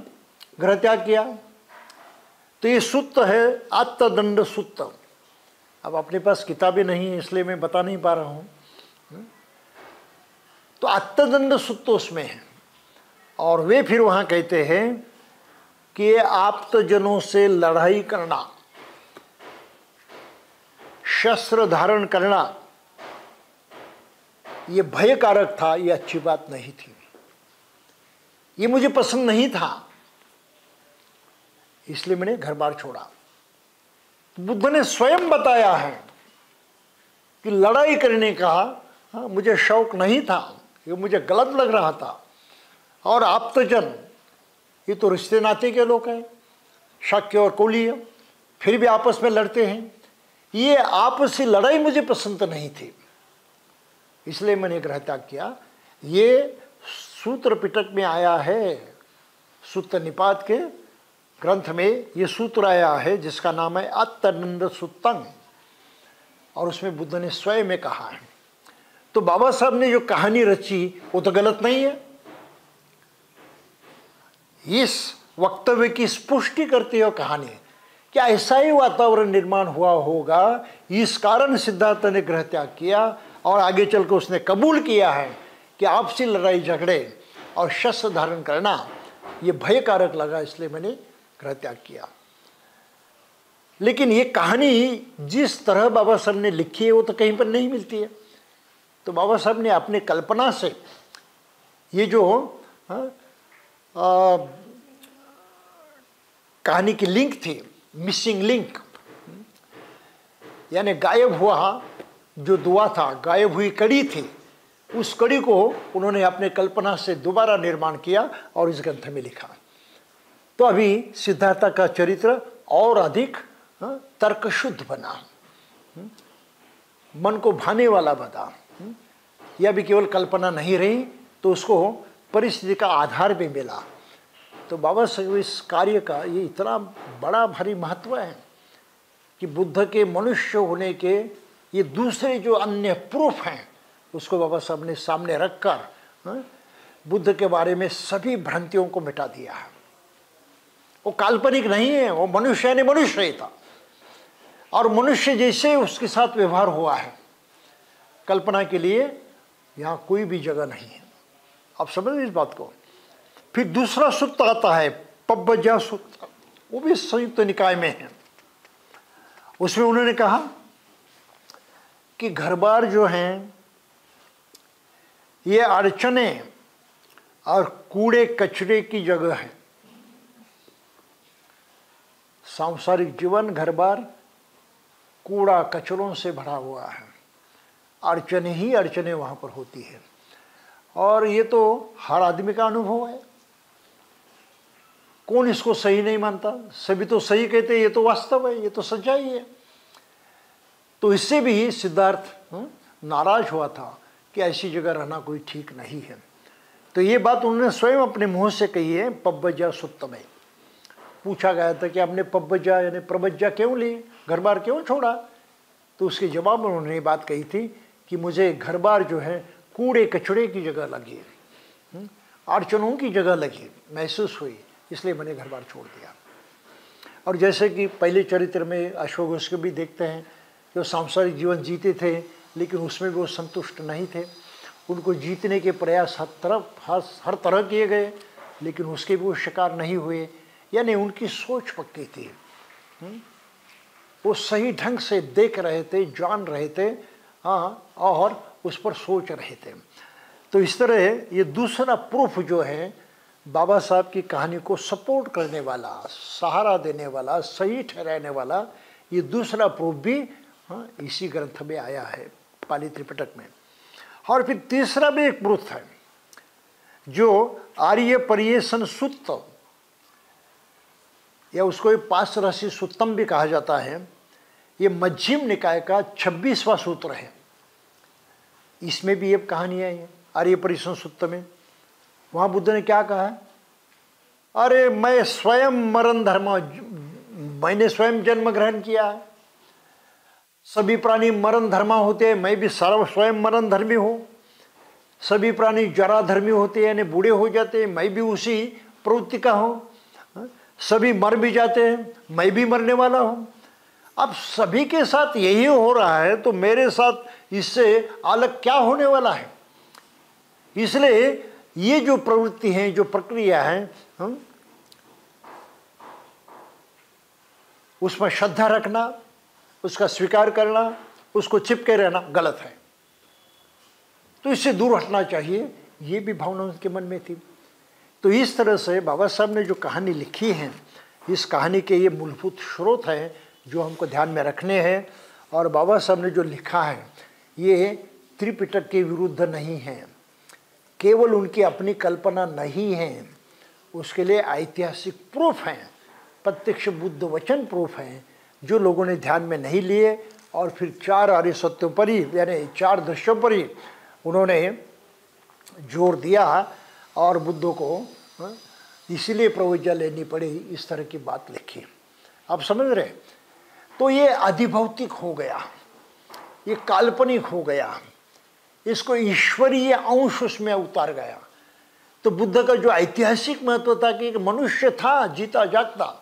गृह त्याग किया? तो ये सुत्त है आत्मदंड सुत्त। अब अपने पास किताबें नहीं है इसलिए मैं बता नहीं पा रहा हूँ। तो आत्मदंड सुत्त उसमें है। और वे फिर वहाँ कहते हैं कि आप्तजनों से लड़ाई करना, शस्त्र धारण करना, ये भयकारक था, ये अच्छी बात नहीं थी, ये मुझे पसंद नहीं था, इसलिए मैंने घर बार छोड़ा। बुद्ध ने स्वयं बताया है कि लड़ाई करने का मुझे शौक नहीं था, ये मुझे गलत लग रहा था। और आप्तजन, ये तो रिश्ते नाते के लोग हैं, शाक्य और कौलीय, फिर भी आपस में लड़ते हैं। ये आपसी लड़ाई मुझे पसंद नहीं थी, इसलिए मैंने गृह त्याग किया। ये सूत्र पिटक में आया है, सुत्त निपात के ग्रंथ में ये सूत्र आया है जिसका नाम है आत्मदंड सुत्तंग, और उसमें बुद्ध ने स्वयं में कहा है। तो बाबा साहब ने जो कहानी रची वो तो गलत नहीं है। इस वक्तव्य की पुष्टि करती है कहानी, क्या ऐसा ही वातावरण निर्माण हुआ होगा, इस कारण सिद्धार्थ ने गृह त्याग किया और आगे चलकर उसने कबूल किया है कि आपसी लड़ाई झगड़े और शस्त्र धारण करना ये भयकारक लगा, इसलिए मैंने गृह त्याग किया। लेकिन ये कहानी जिस तरह बाबा साहब ने लिखी है वो तो कहीं पर नहीं मिलती है। तो बाबा साहब ने अपने कल्पना से ये जो कहानी की लिंक थी, मिसिंग लिंक, यानी गायब हुआ जो दुआ था, गायब हुई कड़ी थी, उस कड़ी को उन्होंने अपने कल्पना से दोबारा निर्माण किया और इस ग्रंथ में लिखा। तो अभी सिद्धार्थ का चरित्र और अधिक तर्कशुद्ध बना, मन को भाने वाला बना। यह भी केवल कल्पना नहीं रही, तो उसको परिस्थिति का आधार भी मिला। तो बाबा साहब इस कार्य का ये इतना बड़ा भारी महत्व है कि बुद्ध के मनुष्य होने के ये दूसरे जो अन्य प्रूफ हैं उसको बाबा साहब ने सामने रखकर बुद्ध के बारे में सभी भ्रांतियों को मिटा दिया है। वो काल्पनिक नहीं है, वो मनुष्य ने मनुष्य ही था और मनुष्य जैसे उसके साथ व्यवहार हुआ है। कल्पना के लिए यहाँ कोई भी जगह नहीं है। आप समझ इस बात को। फिर दूसरा सूत्र आता है पब्बजा सूत्र, वो भी संयुक्त निकाय में है। उसमें उन्होंने कहा कि घर बार जो हैं ये अड़चने और कूड़े कचरे की जगह है। सांसारिक जीवन घर बार कूड़ा कचरों से भरा हुआ है, अड़चने ही अड़चने वहाँ पर होती है। और ये तो हर आदमी का अनुभव है, कौन इसको सही नहीं मानता? सभी तो सही कहते हैं, ये तो वास्तव है, ये तो सच्चाई है। तो इससे भी सिद्धार्थ नाराज हुआ था कि कि ऐसी जगह रहना कोई ठीक नहीं है। तो ये बात उन्होंने स्वयं अपने मुंह से कही है पब्बजा सुत्तमे। पूछा गया था कि आपने पब्बजा यानी प्रबज्जा क्यों ली, घर बार क्यों छोड़ा? तो उसके जवाब में उन्होंने ये बात कही थी कि मुझे घर बार जो है कूड़े कचड़े की जगह लगी, अड़चनों की जगह लगी, महसूस हुई, इसलिए मैंने घर बार छोड़ दिया। और जैसे कि पहले चरित्र में अशोक घोष को भी देखते हैं, जो सांसारिक जीवन जीते थे लेकिन उसमें भी वो संतुष्ट नहीं थे। उनको जीतने के प्रयास हर तरह किए गए लेकिन उसके भी वो शिकार नहीं हुए, यानी उनकी सोच पक्की थी। वो सही ढंग से देख रहे थे, जान रहे थे, हाँ, और उस पर सोच रहे थे। तो इस तरह ये दूसरा प्रूफ जो है बाबा साहब की कहानी को सपोर्ट करने वाला, सहारा देने वाला, सही ठहराने वाला, ये दूसरा प्रूफ भी हाँ इसी ग्रंथ में आया है, पाली त्रिपिटक में। और फिर तीसरा भी एक प्रूफ है जो आर्य पर्येषण सुत्त, या उसको पांच राशि सुत्तम भी कहा जाता है। ये मध्यम निकाय का 26वां सूत्र है। इसमें भी ये कहानियां हैं आर्य पर्येषण सुत्त में। वहां बुद्ध ने क्या कहा? अरे मैं स्वयं मरण धर्म, मैंने स्वयं जन्म ग्रहण किया है। सभी प्राणी मरण धर्मा होते हैं, मैं भी स्वयं मरण धर्मी हूँ। सभी प्राणी जरा धर्मी होते हैं यानी बूढ़े हो जाते हैं, मैं भी उसी प्रवृत्ति का हूँ। सभी मर भी जाते हैं, मैं भी मरने वाला हूँ। अब सभी के साथ यही हो रहा है तो मेरे साथ इससे अलग क्या होने वाला है? इसलिए ये जो प्रवृत्ति है, जो प्रक्रिया है, उसमें श्रद्धा रखना, उसका स्वीकार करना, उसको चिपके रहना गलत है। तो इससे दूर हटना चाहिए, ये भी भावना उनके मन में थी। तो इस तरह से बाबा साहब ने जो कहानी लिखी है, इस कहानी के ये मूलभूत स्रोत हैं जो हमको ध्यान में रखने हैं। और बाबा साहब ने जो लिखा है ये त्रिपिटक के विरुद्ध नहीं है, केवल उनकी अपनी कल्पना नहीं है, उसके लिए ऐतिहासिक प्रूफ हैं, प्रत्यक्ष बुद्ध वचन प्रूफ हैं जो लोगों ने ध्यान में नहीं लिए। और फिर चार आर्य सत्यों पर ही, यानी चार दृश्यों पर ही उन्होंने जोर दिया और बुद्धों को इसीलिए प्रवज्ञा लेनी पड़ी, इस तरह की बात लिखी। आप समझ रहे? तो ये अधिभौतिक हो गया, ये काल्पनिक हो गया, इसको ईश्वरीय अंश उसमें उतार गया। तो बुद्ध का जो ऐतिहासिक महत्व था कि एक मनुष्य था जीता जागता,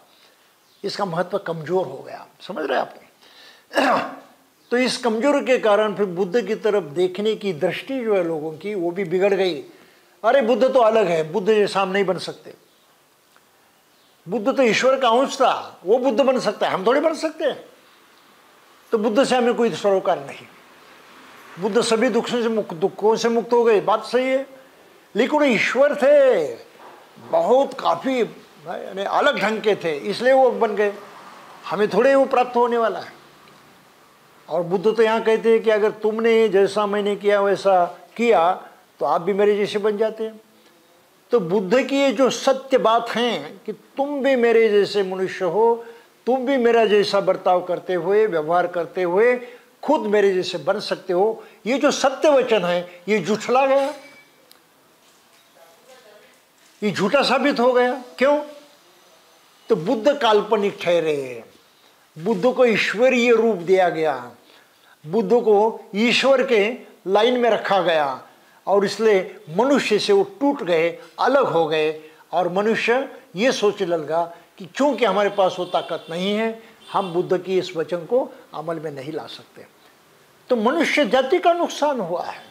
इसका महत्व कमजोर हो गया। समझ रहे आप? तो इस कमजोर के कारण फिर बुद्ध की तरफ देखने की दृष्टि जो है लोगों की वो भी बिगड़ गई। अरे बुद्ध तो अलग है, बुद्ध जैसा हम नहीं बन सकते, बुद्ध तो ईश्वर का अंश था, वो बुद्ध बन सकता है, हम थोड़ी बन सकते हैं। तो बुद्ध से हमें कोई सरोकार नहीं। बुद्ध सभी दुखों से मुक्त हो गए, बात सही है, लेकिन वो ईश्वर थे, बहुत काफी यानी अलग ढंग के थे, इसलिए वो बन गए। हमें थोड़े वो प्राप्त होने वाला है। और बुद्ध तो यहाँ कहते हैं कि अगर तुमने जैसा मैंने किया वैसा किया तो आप भी मेरे जैसे बन जाते हैं। तो बुद्ध की ये जो सत्य बात है कि तुम भी मेरे जैसे मनुष्य हो, तुम भी मेरा जैसा बर्ताव करते हुए, व्यवहार करते हुए खुद मेरे जैसे बन सकते हो, ये जो सत्य वचन है ये झूठला गया, ये झूठा साबित हो गया। क्यों? तो बुद्ध काल्पनिक ठहरे, बुद्ध को ईश्वरीय रूप दिया गया, बुद्ध को ईश्वर के लाइन में रखा गया और इसलिए मनुष्य से वो टूट गए, अलग हो गए। और मनुष्य ये सोचने लगा कि क्योंकि हमारे पास वो ताकत नहीं है, हम बुद्ध की इस वचन को अमल में नहीं ला सकते। तो मनुष्य जाति का नुकसान हुआ है,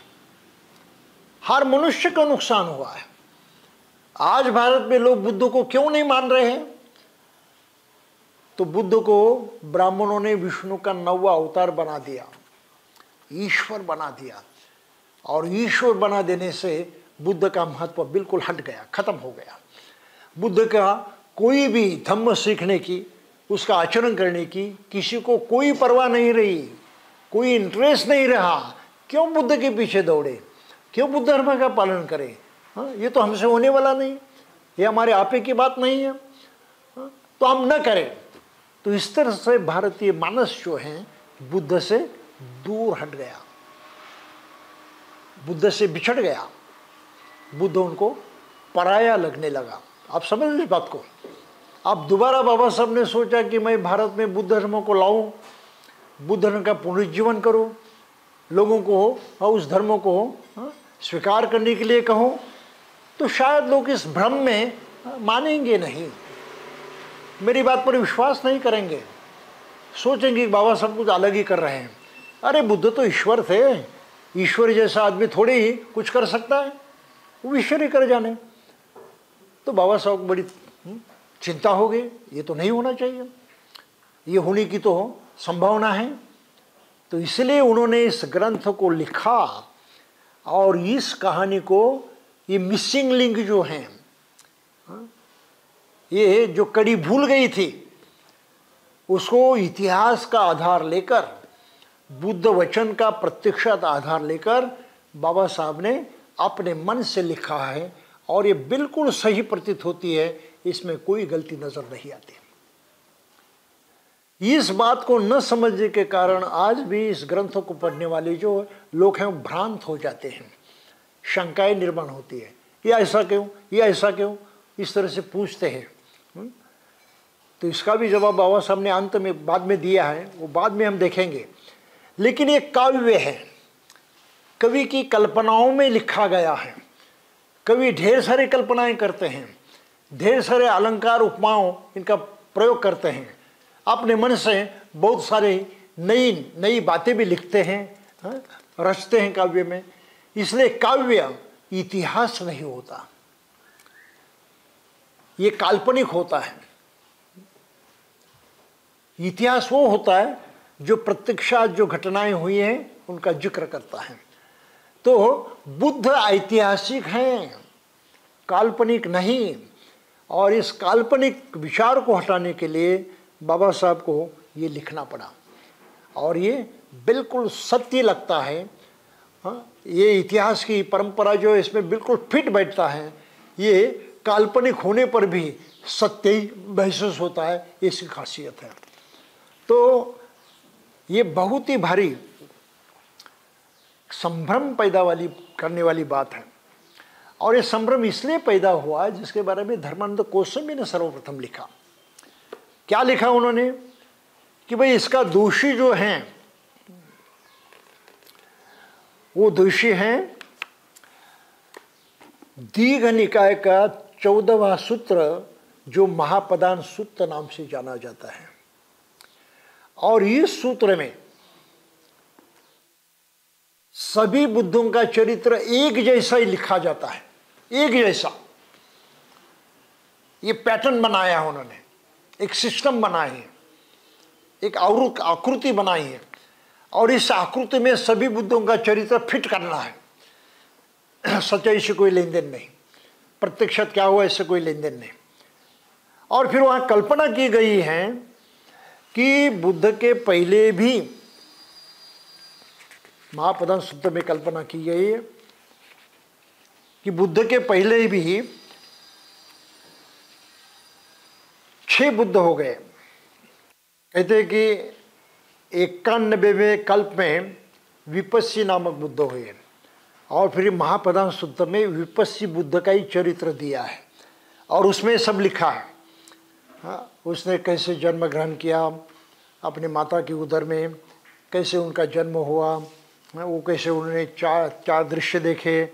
हर मनुष्य का नुकसान हुआ है। आज भारत में लोग बुद्ध को क्यों नहीं मान रहे हैं? तो बुद्ध को ब्राह्मणों ने विष्णु का 9वां अवतार बना दिया, ईश्वर बना दिया। और ईश्वर बना देने से बुद्ध का महत्व बिल्कुल हट गया, खत्म हो गया। बुद्ध का कोई भी धम्म सीखने की, उसका आचरण करने की किसी को कोई परवाह नहीं रही, कोई इंटरेस्ट नहीं रहा। क्यों बुद्ध के पीछे दौड़े, क्यों बुद्ध धर्म का पालन करें? हाँ, ये तो हमसे होने वाला नहीं, ये हमारे आपे की बात नहीं है, हाँ, तो हम न करें। तो इस तरह से भारतीय मानस जो है बुद्ध से दूर हट गया। बुद्ध से बिछड़ गया, बुद्ध उनको पराया लगने लगा। आप समझ इस बात को। अब दोबारा बाबा साहब ने सोचा कि मैं भारत में बुद्ध धर्म को लाऊं, बुद्ध धर्म का पुनर्जीवन करूं, लोगों को और उस धर्म को स्वीकार करने के लिए कहूं, तो शायद लोग इस भ्रम में मानेंगे नहीं, मेरी बात पर विश्वास नहीं करेंगे, सोचेंगे कि बाबा साहब कुछ अलग ही कर रहे हैं। अरे बुद्ध तो ईश्वर थे, ईश्वर जैसा आदमी थोड़े ही कुछ कर सकता है, वो ईश्वर ही कर जाने। तो बाबा साहब को बड़ी चिंता हो गई, ये तो नहीं होना चाहिए, ये होने की तो संभावना है। तो इसलिए उन्होंने इस ग्रंथ को लिखा और इस कहानी को, ये मिसिंग लिंक जो हैं, ये जो कड़ी भूल गई थी, उसको इतिहास का आधार लेकर, बुद्ध वचन का प्रत्यक्षात आधार लेकर बाबा साहब ने अपने मन से लिखा है और ये बिल्कुल सही प्रतीत होती है, इसमें कोई गलती नजर नहीं आती। इस बात को न समझने के कारण आज भी इस ग्रंथों को पढ़ने वाले जो लोग हैं वो भ्रांत हो जाते हैं, शंकाएं निर्माण होती है, ये ऐसा क्यों, ये ऐसा क्यों, इस तरह से पूछते हैं। तो इसका भी जवाब बाबा साहब ने अंत में बाद में दिया है, वो बाद में हम देखेंगे। लेकिन ये काव्य है, कवि की कल्पनाओं में लिखा गया है। कवि ढेर सारी कल्पनाएं करते हैं, ढेर सारे अलंकार उपमाओं इनका प्रयोग करते हैं, अपने मन से बहुत सारे नई नई बातें भी लिखते हैं, रचते हैं काव्य में। इसलिए काव्य इतिहास नहीं होता, ये काल्पनिक होता है। इतिहास वो होता है जो प्रत्यक्षात जो घटनाएं हुई हैं उनका जिक्र करता है। तो बुद्ध ऐतिहासिक हैं, काल्पनिक नहीं। और इस काल्पनिक विचार को हटाने के लिए बाबा साहब को ये लिखना पड़ा, और ये बिल्कुल सत्य लगता है। ये इतिहास की परंपरा जो है इसमें बिल्कुल फिट बैठता है, ये काल्पनिक होने पर भी सत्य ही महसूस होता है, इसकी खासियत है। तो ये बहुत ही भारी संभ्रम पैदा करने वाली बात है। और ये संभ्रम इसलिए पैदा हुआ जिसके बारे में धर्मानंद गोस्वामी ने सर्वप्रथम लिखा। क्या लिखा उन्होंने कि भाई इसका दोषी जो हैं वो दोषी हैं दीघ निकाय का 14वां सूत्र जो महापदान सूत्र नाम से जाना जाता है। और इस सूत्र में सभी बुद्धों का चरित्र एक जैसा ही लिखा जाता है, एक जैसा। ये पैटर्न बनाया है उन्होंने, एक सिस्टम बनाई है, एक आकृति बनाई है, और इस आकृति में सभी बुद्धों का चरित्र फिट करना है। सच्चाई से कोई लेन देन नहीं, प्रत्यक्षात क्या हुआ इससे कोई लेन देन नहीं। और फिर वहां कल्पना की गई है कि बुद्ध के पहले भी, महापदान सूत्र में कल्पना की गई है कि बुद्ध के पहले भी 6 बुद्ध हो गए। कहते हैं कि 91वें कल्प में विपस्सी नामक बुद्ध हुए, और फिर महापदान सूत्र में विपस्सी बुद्ध का ही चरित्र दिया है, और उसमें सब लिखा है। उसने कैसे जन्म ग्रहण किया, अपने माता की उदर में कैसे उनका जन्म हुआ, वो कैसे उन्होंने चार दृश्य देखे,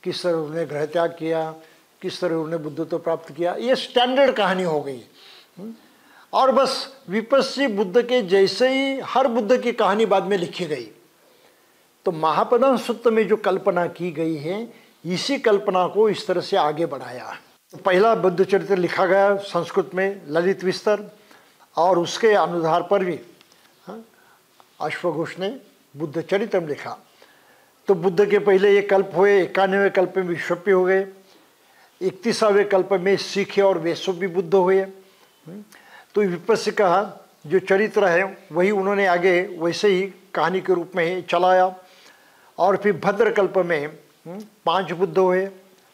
किस तरह उन्होंने ग्रह त्याग किया, किस तरह उन्होंने बुद्धत्व प्राप्त किया। ये स्टैंडर्ड कहानी हो गई। और बस विपस्सी बुद्ध के जैसे ही हर बुद्ध की कहानी बाद में लिखी गई। तो महापदान सूत्र में जो कल्पना की गई है, इसी कल्पना को इस तरह से आगे बढ़ाया। तो पहला बुद्ध चरित्र लिखा गया संस्कृत में ललित विस्तर, और उसके अनुधार पर भी अश्वघोष ने बुद्ध चरित्र में लिखा। तो बुद्ध के पहले ये कल्प हुए, 91वें कल्प में विश्वप्य हो गए, 31वें कल्प में सीखे और वैश्वपी बुद्ध हुए। तो विपस्सी का जो चरित्र है वही उन्होंने आगे वैसे ही कहानी के रूप में चलाया। और फिर भद्रकल्प में 5 बुद्ध हुए,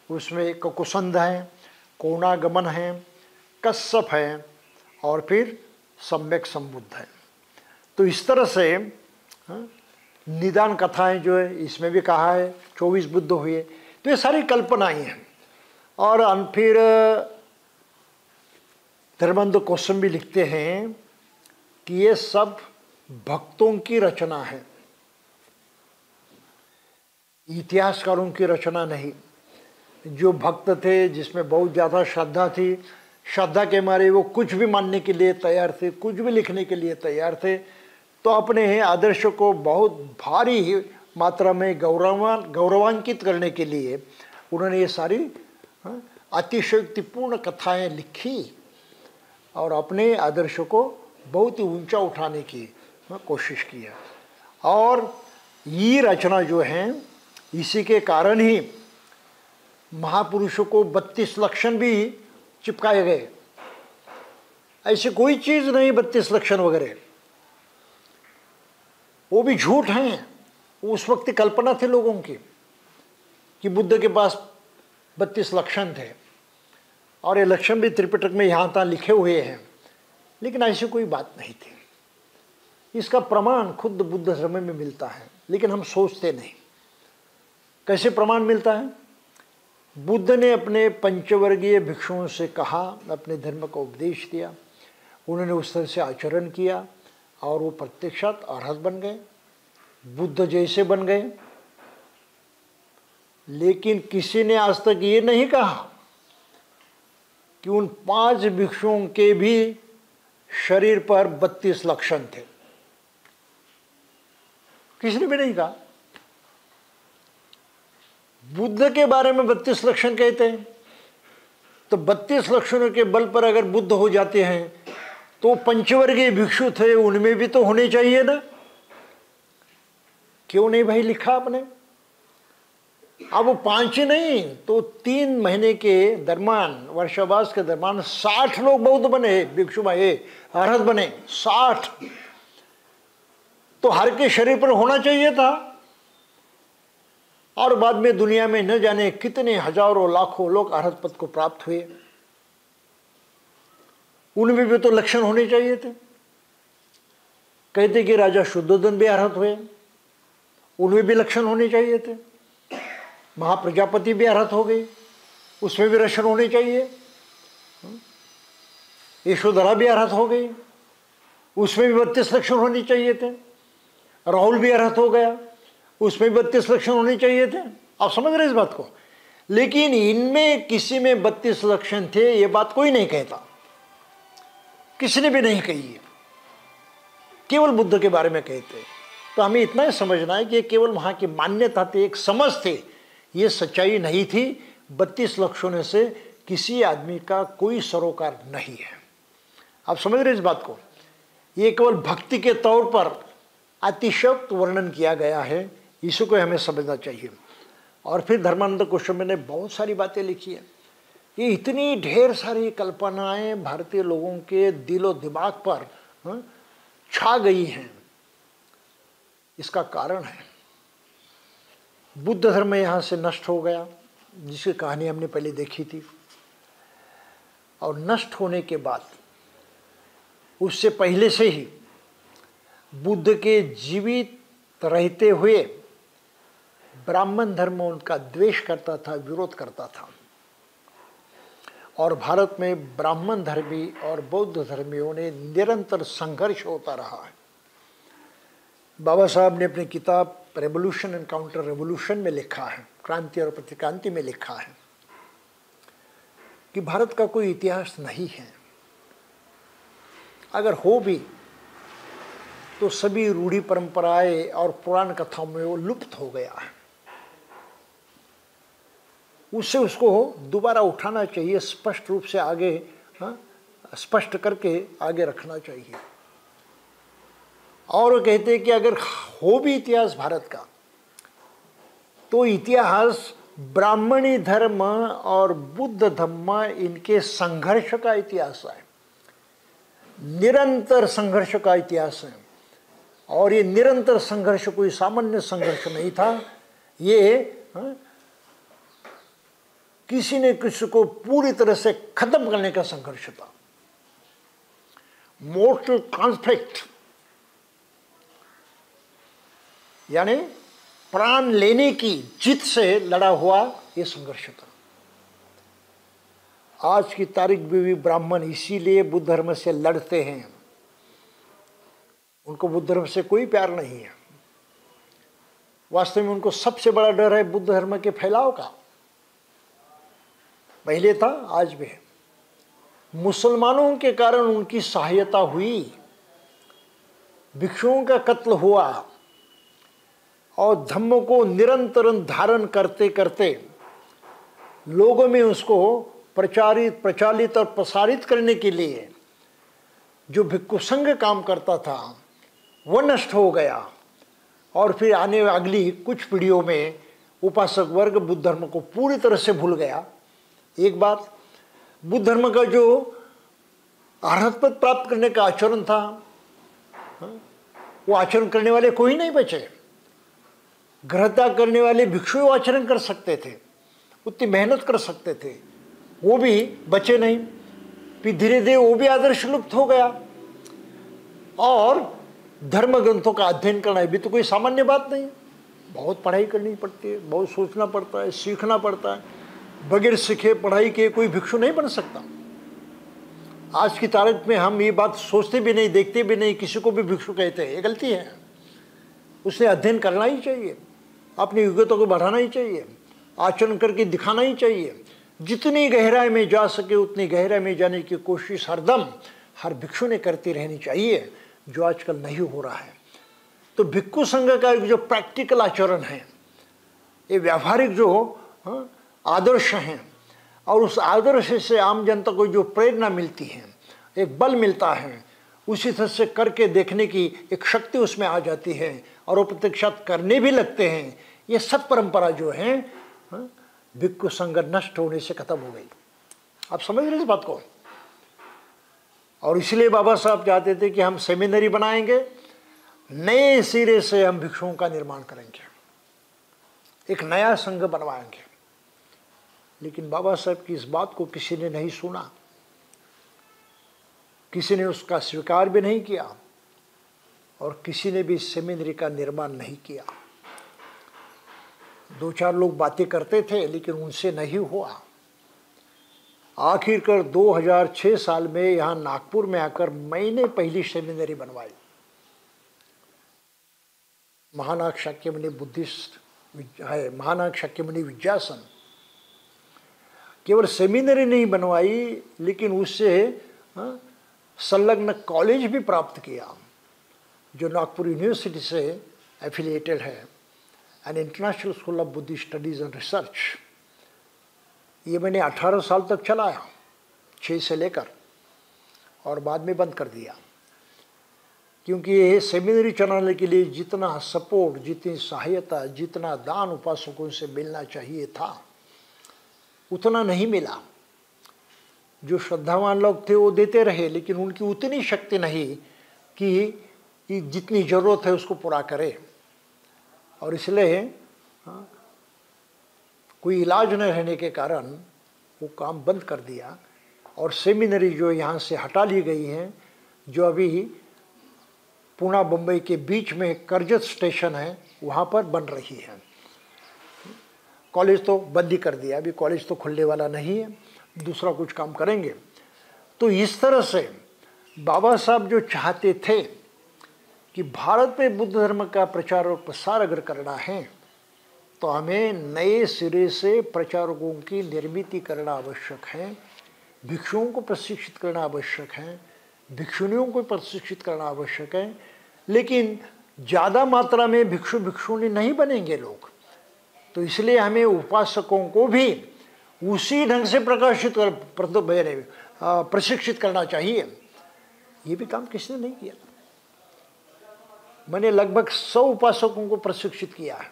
उसमें कुसंद है, कोणागमन है, कश्यप है, और फिर सम्यक संबुद्ध है। तो इस तरह से निदान कथाएं जो है इसमें भी कहा है 24 बुद्ध हुए, तो ये सारी कल्पनाएं हैं। और फिर धर्मेंद्र कौसम्बी लिखते हैं कि ये सब भक्तों की रचना है, इतिहासकारों की रचना नहीं। जो भक्त थे, जिसमें बहुत ज़्यादा श्रद्धा थी, श्रद्धा के मारे वो कुछ भी मानने के लिए तैयार थे, कुछ भी लिखने के लिए तैयार थे, तो अपने आदर्श को बहुत भारी मात्रा में गौरवान्वित करने के लिए उन्होंने ये सारी अतिशयोक्तिपूर्ण कथाएं लिखी और अपने आदर्श को बहुत ही ऊंचा उठाने की कोशिश की है। और ये रचना जो है, इसी के कारण ही महापुरुषों को 32 लक्षण भी चिपकाए गए। ऐसी कोई चीज़ नहीं 32 लक्षण वगैरह, वो भी झूठ हैं। उस वक्त कल्पना थी लोगों की कि बुद्ध के पास 32 लक्षण थे, और ये लक्षण भी त्रिपिटक में यहाँ तहाँ लिखे हुए हैं, लेकिन ऐसी कोई बात नहीं थी। इसका प्रमाण खुद बुद्ध धर्म में मिलता है, लेकिन हम सोचते नहीं। कैसे प्रमाण मिलता है? बुद्ध ने अपने पंचवर्गीय भिक्षुओं से कहा, अपने धर्म का उपदेश दिया, उन्होंने उस तरह से आचरण किया और वो प्रत्यक्षात अरहत बन गए, बुद्ध जैसे बन गए। लेकिन किसी ने आज तक ये नहीं कहा कि उन 5 भिक्षुओं के भी शरीर पर 32 लक्षण थे। किसी ने भी नहीं कहा। बुद्ध के बारे में 32 लक्षण कहते हैं, तो 32 लक्षणों के बल पर अगर बुद्ध हो जाते हैं तो पंचवर्गीय भिक्षु थे, उनमें भी तो होने चाहिए ना। क्यों नहीं भाई लिखा आपने? अब वो 5 ही नहीं तो 3 महीने के दरम्यान, वर्षावास के दरम्यान 60 लोग बौद्ध बने, भिक्षु बने, अरहत बने 60। तो हर के शरीर पर होना चाहिए था। और बाद में दुनिया में न जाने कितने हजारों लाखों लोग अरहत पद को प्राप्त हुए, उनमें भी तो लक्षण होने चाहिए थे। कहते कि राजा शुद्धोधन भी अरहत हुए, उनमें भी लक्षण होने चाहिए थे। महाप्रजापति भी अरहत हो गई, उसमें भी लक्षण होने चाहिए। यशोधरा भी अरहत हो गई, उसमें भी 32 लक्षण होने चाहिए थे। राहुल भी अरहत हो गया, उसमें 32 लक्षण होने चाहिए थे। आप समझ रहे इस बात को? लेकिन इनमें किसी में 32 लक्षण थे, ये बात कोई नहीं कहता, किसी ने भी नहीं कही है, केवल बुद्ध के बारे में कहते हैं। तो हमें इतना ही समझना है कि केवल वहाँ की मान्यता थी, एक समझ थे, ये सच्चाई नहीं थी। 32 लक्षणों से किसी आदमी का कोई सरोकार नहीं है। आप समझ रहे इस बात को? ये केवल भक्ति के तौर पर अतिशयोक्त वर्णन किया गया है, इसी को हमें समझना चाहिए। और फिर धर्मानंद कौशम्बी ने बहुत सारी बातें लिखी है। ये इतनी ढेर सारी कल्पनाएं भारतीय लोगों के दिलो दिमाग पर छा गई हैं। इसका कारण है बुद्ध धर्म यहाँ से नष्ट हो गया, जिसकी कहानी हमने पहले देखी थी। और नष्ट होने के बाद, उससे पहले से ही बुद्ध के जीवित रहते हुए ब्राह्मण धर्म उनका द्वेष करता था, विरोध करता था। और भारत में ब्राह्मण धर्मी और बौद्ध धर्मियों ने निरंतर संघर्ष होता रहा है। बाबा साहब ने अपनी किताब रेवोल्यूशन एंड काउंटर रेवोल्यूशन में लिखा है, क्रांति और प्रतिक्रांति में लिखा है कि भारत का कोई इतिहास नहीं है, अगर हो भी तो सभी रूढ़ी परंपराएं और पुराण कथाओं में वो लुप्त हो गया है। उससे उसको दोबारा उठाना चाहिए, स्पष्ट रूप से आगे स्पष्ट करके आगे रखना चाहिए। और वो कहते हैं कि अगर हो भी इतिहास भारत का, तो इतिहास ब्राह्मणी धर्म और बुद्ध धर्म इनके संघर्ष का इतिहास है, निरंतर संघर्ष का इतिहास है। और ये निरंतर संघर्ष कोई सामान्य संघर्ष नहीं था, ये किसी ने किसी को पूरी तरह से खत्म करने का संघर्ष था, मोर्टल कॉन्फ्लिक्ट। यानी प्राण लेने की जिद से लड़ा हुआ ये संघर्ष था। आज की तारीख में भी ब्राह्मण इसीलिए बुद्ध धर्म से लड़ते हैं। उनको बुद्ध धर्म से कोई प्यार नहीं है। वास्तव में उनको सबसे बड़ा डर है बुद्ध धर्म के फैलाव का। पहले था, आज भी है। मुसलमानों के कारण उनकी सहायता हुई, भिक्षुओं का कत्ल हुआ और धम्म को निरंतर धारण करते करते लोगों में उसको प्रचालित और प्रसारित करने के लिए जो भिक्षु संघ काम करता था वह नष्ट हो गया। और फिर आने अगली कुछ पीढ़ियों में उपासक वर्ग बुद्ध धर्म को पूरी तरह से भूल गया। एक बात, बुद्ध धर्म का जो अरहत पद प्राप्त करने का आचरण था, वो आचरण करने वाले कोई नहीं बचे। गृहत्याग करने वाले भिक्षु आचरण कर सकते थे, उतनी मेहनत कर सकते थे, वो भी बचे नहीं। फिर धीरे धीरे वो भी आदर्श लुप्त हो गया। और धर्म ग्रंथों का अध्ययन करना भी तो कोई सामान्य बात नहीं है। बहुत पढ़ाई करनी पड़ती है, बहुत सोचना पड़ता है, सीखना पड़ता है। बगैर सीखे पढ़ाई के कोई भिक्षु नहीं बन सकता। आज की तारीख में हम ये बात सोचते भी नहीं, देखते भी नहीं, किसी को भी भिक्षु कहते हैं, ये गलती है। उसने अध्ययन करना ही चाहिए, अपनी योग्यता को बढ़ाना ही चाहिए, आचरण करके दिखाना ही चाहिए। जितनी गहराई में जा सके उतनी गहराई में जाने की कोशिश हरदम हर भिक्षु ने करती रहनी चाहिए, जो आजकल नहीं हो रहा है। तो भिक्षु संघ का एक जो प्रैक्टिकल आचरण है, ये व्यावहारिक जो आदर्श हैं, और उस आदर्श से आम जनता को जो प्रेरणा मिलती है, एक बल मिलता है, उसी तरह से करके देखने की एक शक्ति उसमें आ जाती है और वो प्रत्यक्षात करने भी लगते हैं। ये सब परंपरा जो है भिक्षु संघ नष्ट होने से खत्म हो गई। आप समझ रहे इस बात को? और इसलिए बाबा साहब चाहते थे कि हम सेमिनरी बनाएंगे, नए सिरे से हम भिक्षुओं का निर्माण करेंगे, एक नया संघ बनवाएंगे। लेकिन बाबा साहब की इस बात को किसी ने नहीं सुना, किसी ने उसका स्वीकार भी नहीं किया और किसी ने भी सेमिनरी का निर्माण नहीं किया। दो चार लोग बातें करते थे लेकिन उनसे नहीं हुआ। आखिरकार 2006 साल में यहाँ नागपुर में आकर मैंने पहली सेमिनरी बनवाई। महानाग शाक्यमुनि बुद्धिस्ट है, महानाग शाक्यमुनि विद्यासन। केवल सेमिनरी नहीं बनवाई लेकिन उससे संलग्न कॉलेज भी प्राप्त किया, जो नागपुर यूनिवर्सिटी से एफिलिएटेड है, an international school of Buddhist studies and research. ये मैंने 18 साल तक चलाया, 6 से लेकर, और बाद में बंद कर दिया, क्योंकि ये सेमिनरी चलाने के लिए जितना सपोर्ट, जितनी सहायता, जितना दान उपासकों से मिलना चाहिए था उतना नहीं मिला। जो श्रद्धावान लोग थे वो देते रहे, लेकिन उनकी उतनी शक्ति नहीं कि जितनी ज़रूरत है उसको पूरा करे। और इसलिए कोई इलाज न रहने के कारण वो काम बंद कर दिया। और सेमिनरी जो यहाँ से हटा ली गई हैं, जो अभी पुणे बम्बई के बीच में करजत स्टेशन है, वहाँ पर बन रही है। कॉलेज तो बंद ही कर दिया, अभी कॉलेज तो खुलने वाला नहीं है, दूसरा कुछ काम करेंगे। तो इस तरह से बाबा साहब जो चाहते थे कि भारत में बुद्ध धर्म का प्रचार और प्रसार अगर करना है तो हमें नए सिरे से प्रचारकों की निर्मित करना आवश्यक है, भिक्षुओं को प्रशिक्षित करना आवश्यक है, भिक्षुणियों को प्रशिक्षित करना आवश्यक है। लेकिन ज़्यादा मात्रा में भिक्षु भिक्षुणी नहीं बनेंगे लोग, तो इसलिए हमें उपासकों को भी उसी ढंग से प्रशिक्षित करना चाहिए। ये भी काम किसने नहीं किया। मैंने लगभग 100 उपासकों को प्रशिक्षित किया है,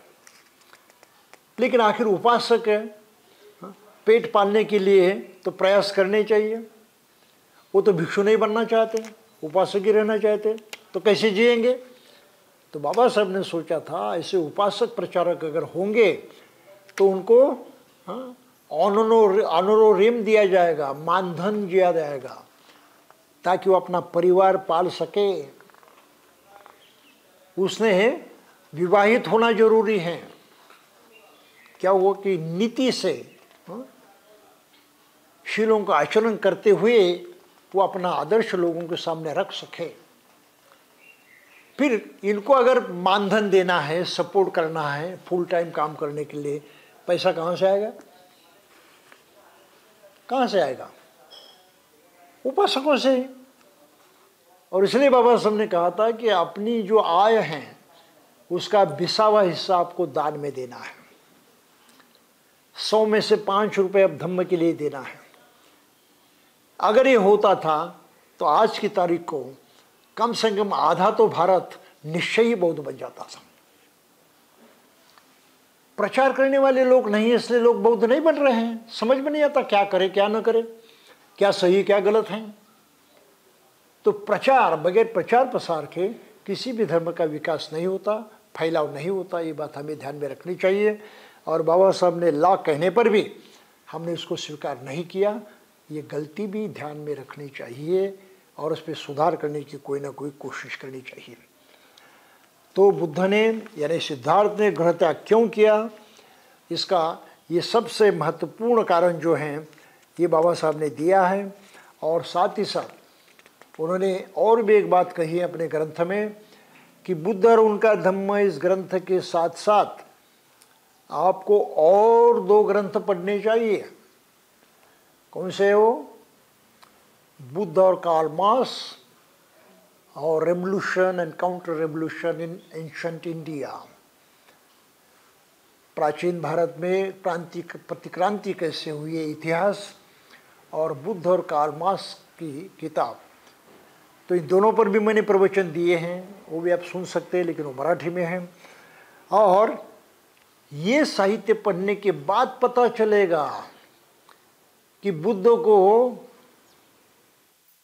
लेकिन आखिर उपासक है, पेट पालने के लिए तो प्रयास करने चाहिए। वो तो भिक्षु नहीं बनना चाहते, उपासक ही रहना चाहते, तो कैसे जिएंगे। तो बाबा साहब ने सोचा था ऐसे उपासक प्रचारक अगर होंगे तो उनको ऑनरोरियम दिया जाएगा, मानधन दिया जाएगा, ताकि वो अपना परिवार पाल सके। उसने विवाहित होना जरूरी है। क्या हुआ कि नीति से शीलों का आचरण करते हुए वो अपना आदर्श लोगों के सामने रख सके। फिर इनको अगर मानधन देना है, सपोर्ट करना है, फुल टाइम काम करने के लिए, पैसा कहाँ से आएगा? कहाँ से आएगा? उपासकों से। और इसलिए बाबा साहब ने कहा था कि अपनी जो आय है उसका 20वां हिस्सा आपको दान में देना है। 100 में से 5 रुपये अब धम्म के लिए देना है। अगर ये होता था तो आज की तारीख को कम से कम आधा तो भारत निश्चय ही बौद्ध बन जाता था। प्रचार करने वाले लोग नहीं है, इसलिए लोग बौद्ध नहीं बन रहे हैं। समझ में नहीं आता क्या करे क्या न करे, क्या सही क्या गलत है। तो प्रचार, बगैर प्रचार प्रसार के किसी भी धर्म का विकास नहीं होता, फैलाव नहीं होता। ये बात हमें ध्यान में रखनी चाहिए। और बाबा साहब ने ला कहने पर भी हमने उसको स्वीकार नहीं किया। ये गलती भी ध्यान में रखनी चाहिए और उस पर सुधार करने की कोई ना कोई कोशिश करनी चाहिए। तो बुद्ध ने यानी सिद्धार्थ ने गृह त्याग क्यों किया, इसका ये सबसे महत्वपूर्ण कारण जो हैं ये बाबा साहब ने दिया है। और साथ ही साथ उन्होंने और भी एक बात कही है अपने ग्रंथ में कि बुद्ध और उनका धम्म, इस ग्रंथ के साथ साथ आपको और 2 ग्रंथ पढ़ने चाहिए। कौन से हो? बुद्ध और कार्ल मार्क्स और revolution and counter revolution in ancient India. प्राचीन भारत में क्रांति प्रतिक्रांति कैसे हुई है, इतिहास, और बुद्ध और कार्ल मार्क्स की किताब। तो इन दोनों पर भी मैंने प्रवचन दिए हैं, वो भी आप सुन सकते हैं, लेकिन वो मराठी में हैं। और ये साहित्य पढ़ने के बाद पता चलेगा कि बुद्ध को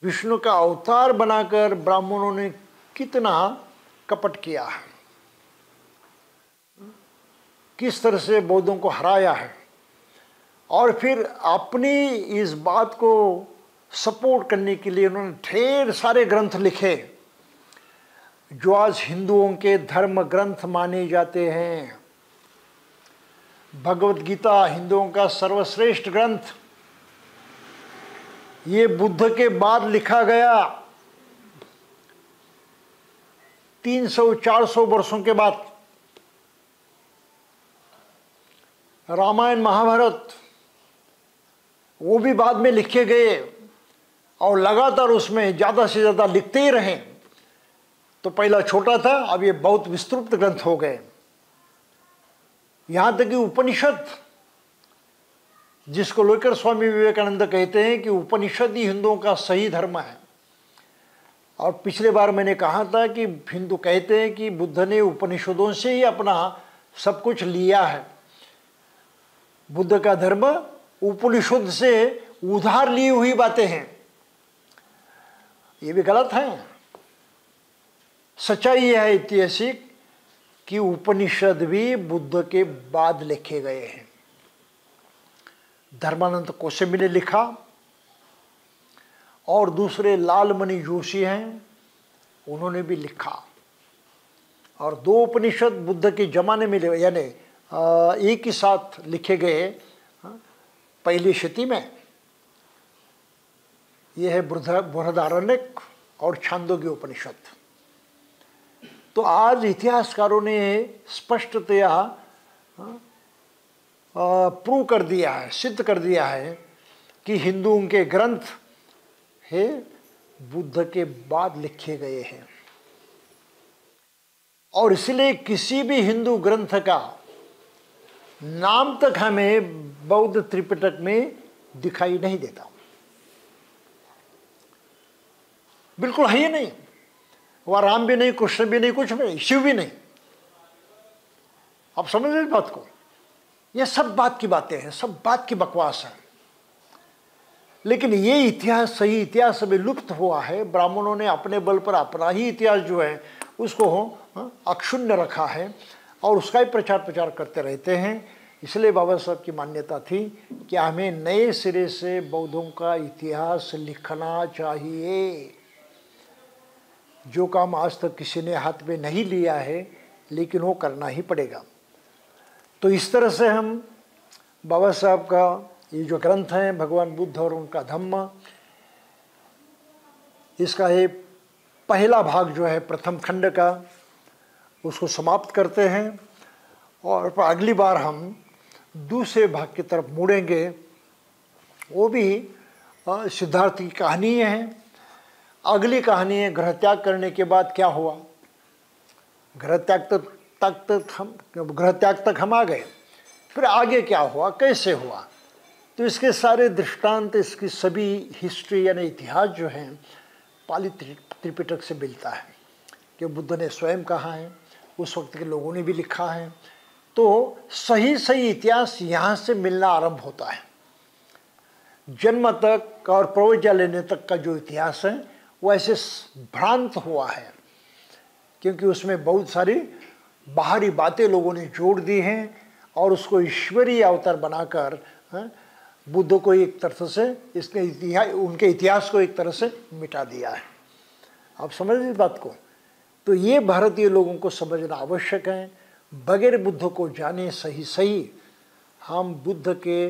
विष्णु का अवतार बनाकर ब्राह्मणों ने कितना कपट किया है, किस तरह से बौद्धों को हराया है। और फिर अपनी इस बात को सपोर्ट करने के लिए उन्होंने ढेर सारे ग्रंथ लिखे जो आज हिंदुओं के धर्म ग्रंथ माने जाते हैं। भगवत गीता हिंदुओं का सर्वश्रेष्ठ ग्रंथ, ये बुद्ध के बाद लिखा गया, 300-400 वर्षों के बाद। रामायण महाभारत वो भी बाद में लिखे गए और लगातार उसमें ज़्यादा से ज़्यादा लिखते ही रहे। तो पहला छोटा था, अब ये बहुत विस्तृत ग्रंथ हो गए। यहाँ तक कि उपनिषद, जिसको लेकर स्वामी विवेकानंद कहते हैं कि उपनिषद ही हिंदुओं का सही धर्म है। और पिछले बार मैंने कहा था कि हिंदू कहते हैं कि बुद्ध ने उपनिषदों से ही अपना सब कुछ लिया है। बुद्ध का धर्म उपनिषद से उधार ली हुई बातें हैं, ये भी गलत है। सच्चाई यह है ऐतिहासिक कि उपनिषद भी बुद्ध के बाद लिखे गए हैं। धर्मानंद कोसेमी ने लिखा और दूसरे लालमणि जोशी हैं, उन्होंने भी लिखा। और 2 उपनिषद बुद्ध के जमाने में यानी एक ही साथ लिखे गए। पहली शती में यह है बृहदारण्यक और छांदोग्य उपनिषद। तो आज इतिहासकारों ने स्पष्टतया प्रूव कर दिया है, सिद्ध कर दिया है कि हिंदुओं के ग्रंथ है बुद्ध के बाद लिखे गए हैं। और इसलिए किसी भी हिंदू ग्रंथ का नाम तक हमें बौद्ध त्रिपिटक में दिखाई नहीं देता, बिल्कुल है ही नहीं। वह राम भी नहीं, कृष्ण भी नहीं, कुछ भी नहीं, शिव भी नहीं। आप समझ रहे इस बात को? ये सब बात की बातें हैं, सब बात की बकवास है। लेकिन ये इतिहास, सही इतिहास अभी लुप्त हुआ है। ब्राह्मणों ने अपने बल पर अपना ही इतिहास जो है उसको अक्षुण्ण रखा है और उसका ही प्रचार करते रहते हैं। इसलिए बाबा साहब की मान्यता थी कि हमें नए सिरे से बौद्धों का इतिहास लिखना चाहिए। जो काम आज तक किसी ने हाथ में नहीं लिया है, लेकिन वो करना ही पड़ेगा। तो इस तरह से हम बाबा साहब का ये जो ग्रंथ है भगवान बुद्ध और उनका धम्म, इसका ये पहला भाग जो है प्रथम खंड का, उसको समाप्त करते हैं और अगली बार हम दूसरे भाग की तरफ मुड़ेंगे। वो भी सिद्धार्थ की कहानी है। अगली कहानी है गृह त्याग करने के बाद क्या हुआ। गृह त्याग तक हम आ गए, फिर आगे क्या हुआ, कैसे हुआ। तो इसके सारे दृष्टांत, इसकी सभी हिस्ट्री यानी इतिहास जो है पाली त्रिपिटक से मिलता है, कि बुद्ध ने स्वयं कहा है, उस वक्त के लोगों ने भी लिखा है। तो सही सही इतिहास यहाँ से मिलना आरंभ होता है। जन्म तक और प्रवज्ञा लेने तक का जो इतिहास है वो ऐसे भ्रांत हुआ है, क्योंकि उसमें बहुत सारी बाहरी बातें लोगों ने जोड़ दी हैं और उसको ईश्वरीय अवतार बनाकर बुद्ध को एक तरह से इसके इतिहास, उनके इतिहास को एक तरह से मिटा दिया है। आप समझ इस बात को। तो ये भारतीय लोगों को समझना आवश्यक है। बगैर बुद्ध को जाने सही सही हम बुद्ध के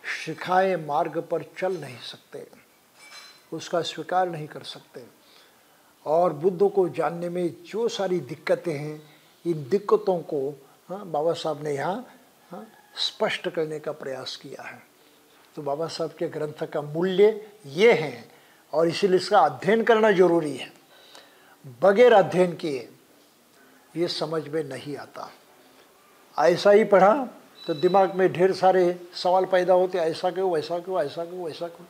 सिखाए मार्ग पर चल नहीं सकते, उसका स्वीकार नहीं कर सकते। और बुद्ध को जानने में जो सारी दिक्कतें हैं, इन दिक्कतों को बाबा साहब ने यहाँ स्पष्ट करने का प्रयास किया है। तो बाबा साहब के ग्रंथ का मूल्य ये है और इसीलिए इसका अध्ययन करना जरूरी है। बगैर अध्ययन किए ये समझ में नहीं आता। ऐसा ही पढ़ा तो दिमाग में ढेर सारे सवाल पैदा होते, ऐसा क्यों, वैसा क्यों, ऐसा क्यों, वैसा क्यों।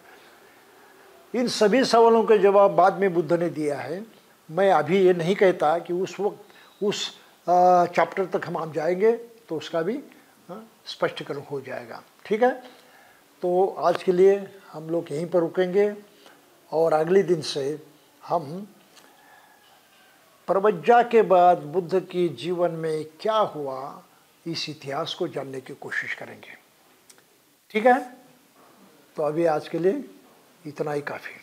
इन सभी सवालों के जवाब बाद में बुद्ध ने दिया है। मैं अभी ये नहीं कहता कि उस वक्त उस चैप्टर तक हम जाएंगे तो उसका भी स्पष्टीकरण हो जाएगा। ठीक है, तो आज के लिए हम लोग यहीं पर रुकेंगे और अगले दिन से हम प्रवज्ञा के बाद बुद्ध के जीवन में क्या हुआ इस इतिहास को जानने की कोशिश करेंगे। ठीक है, तो अभी आज के लिए इतना ही काफ़ी।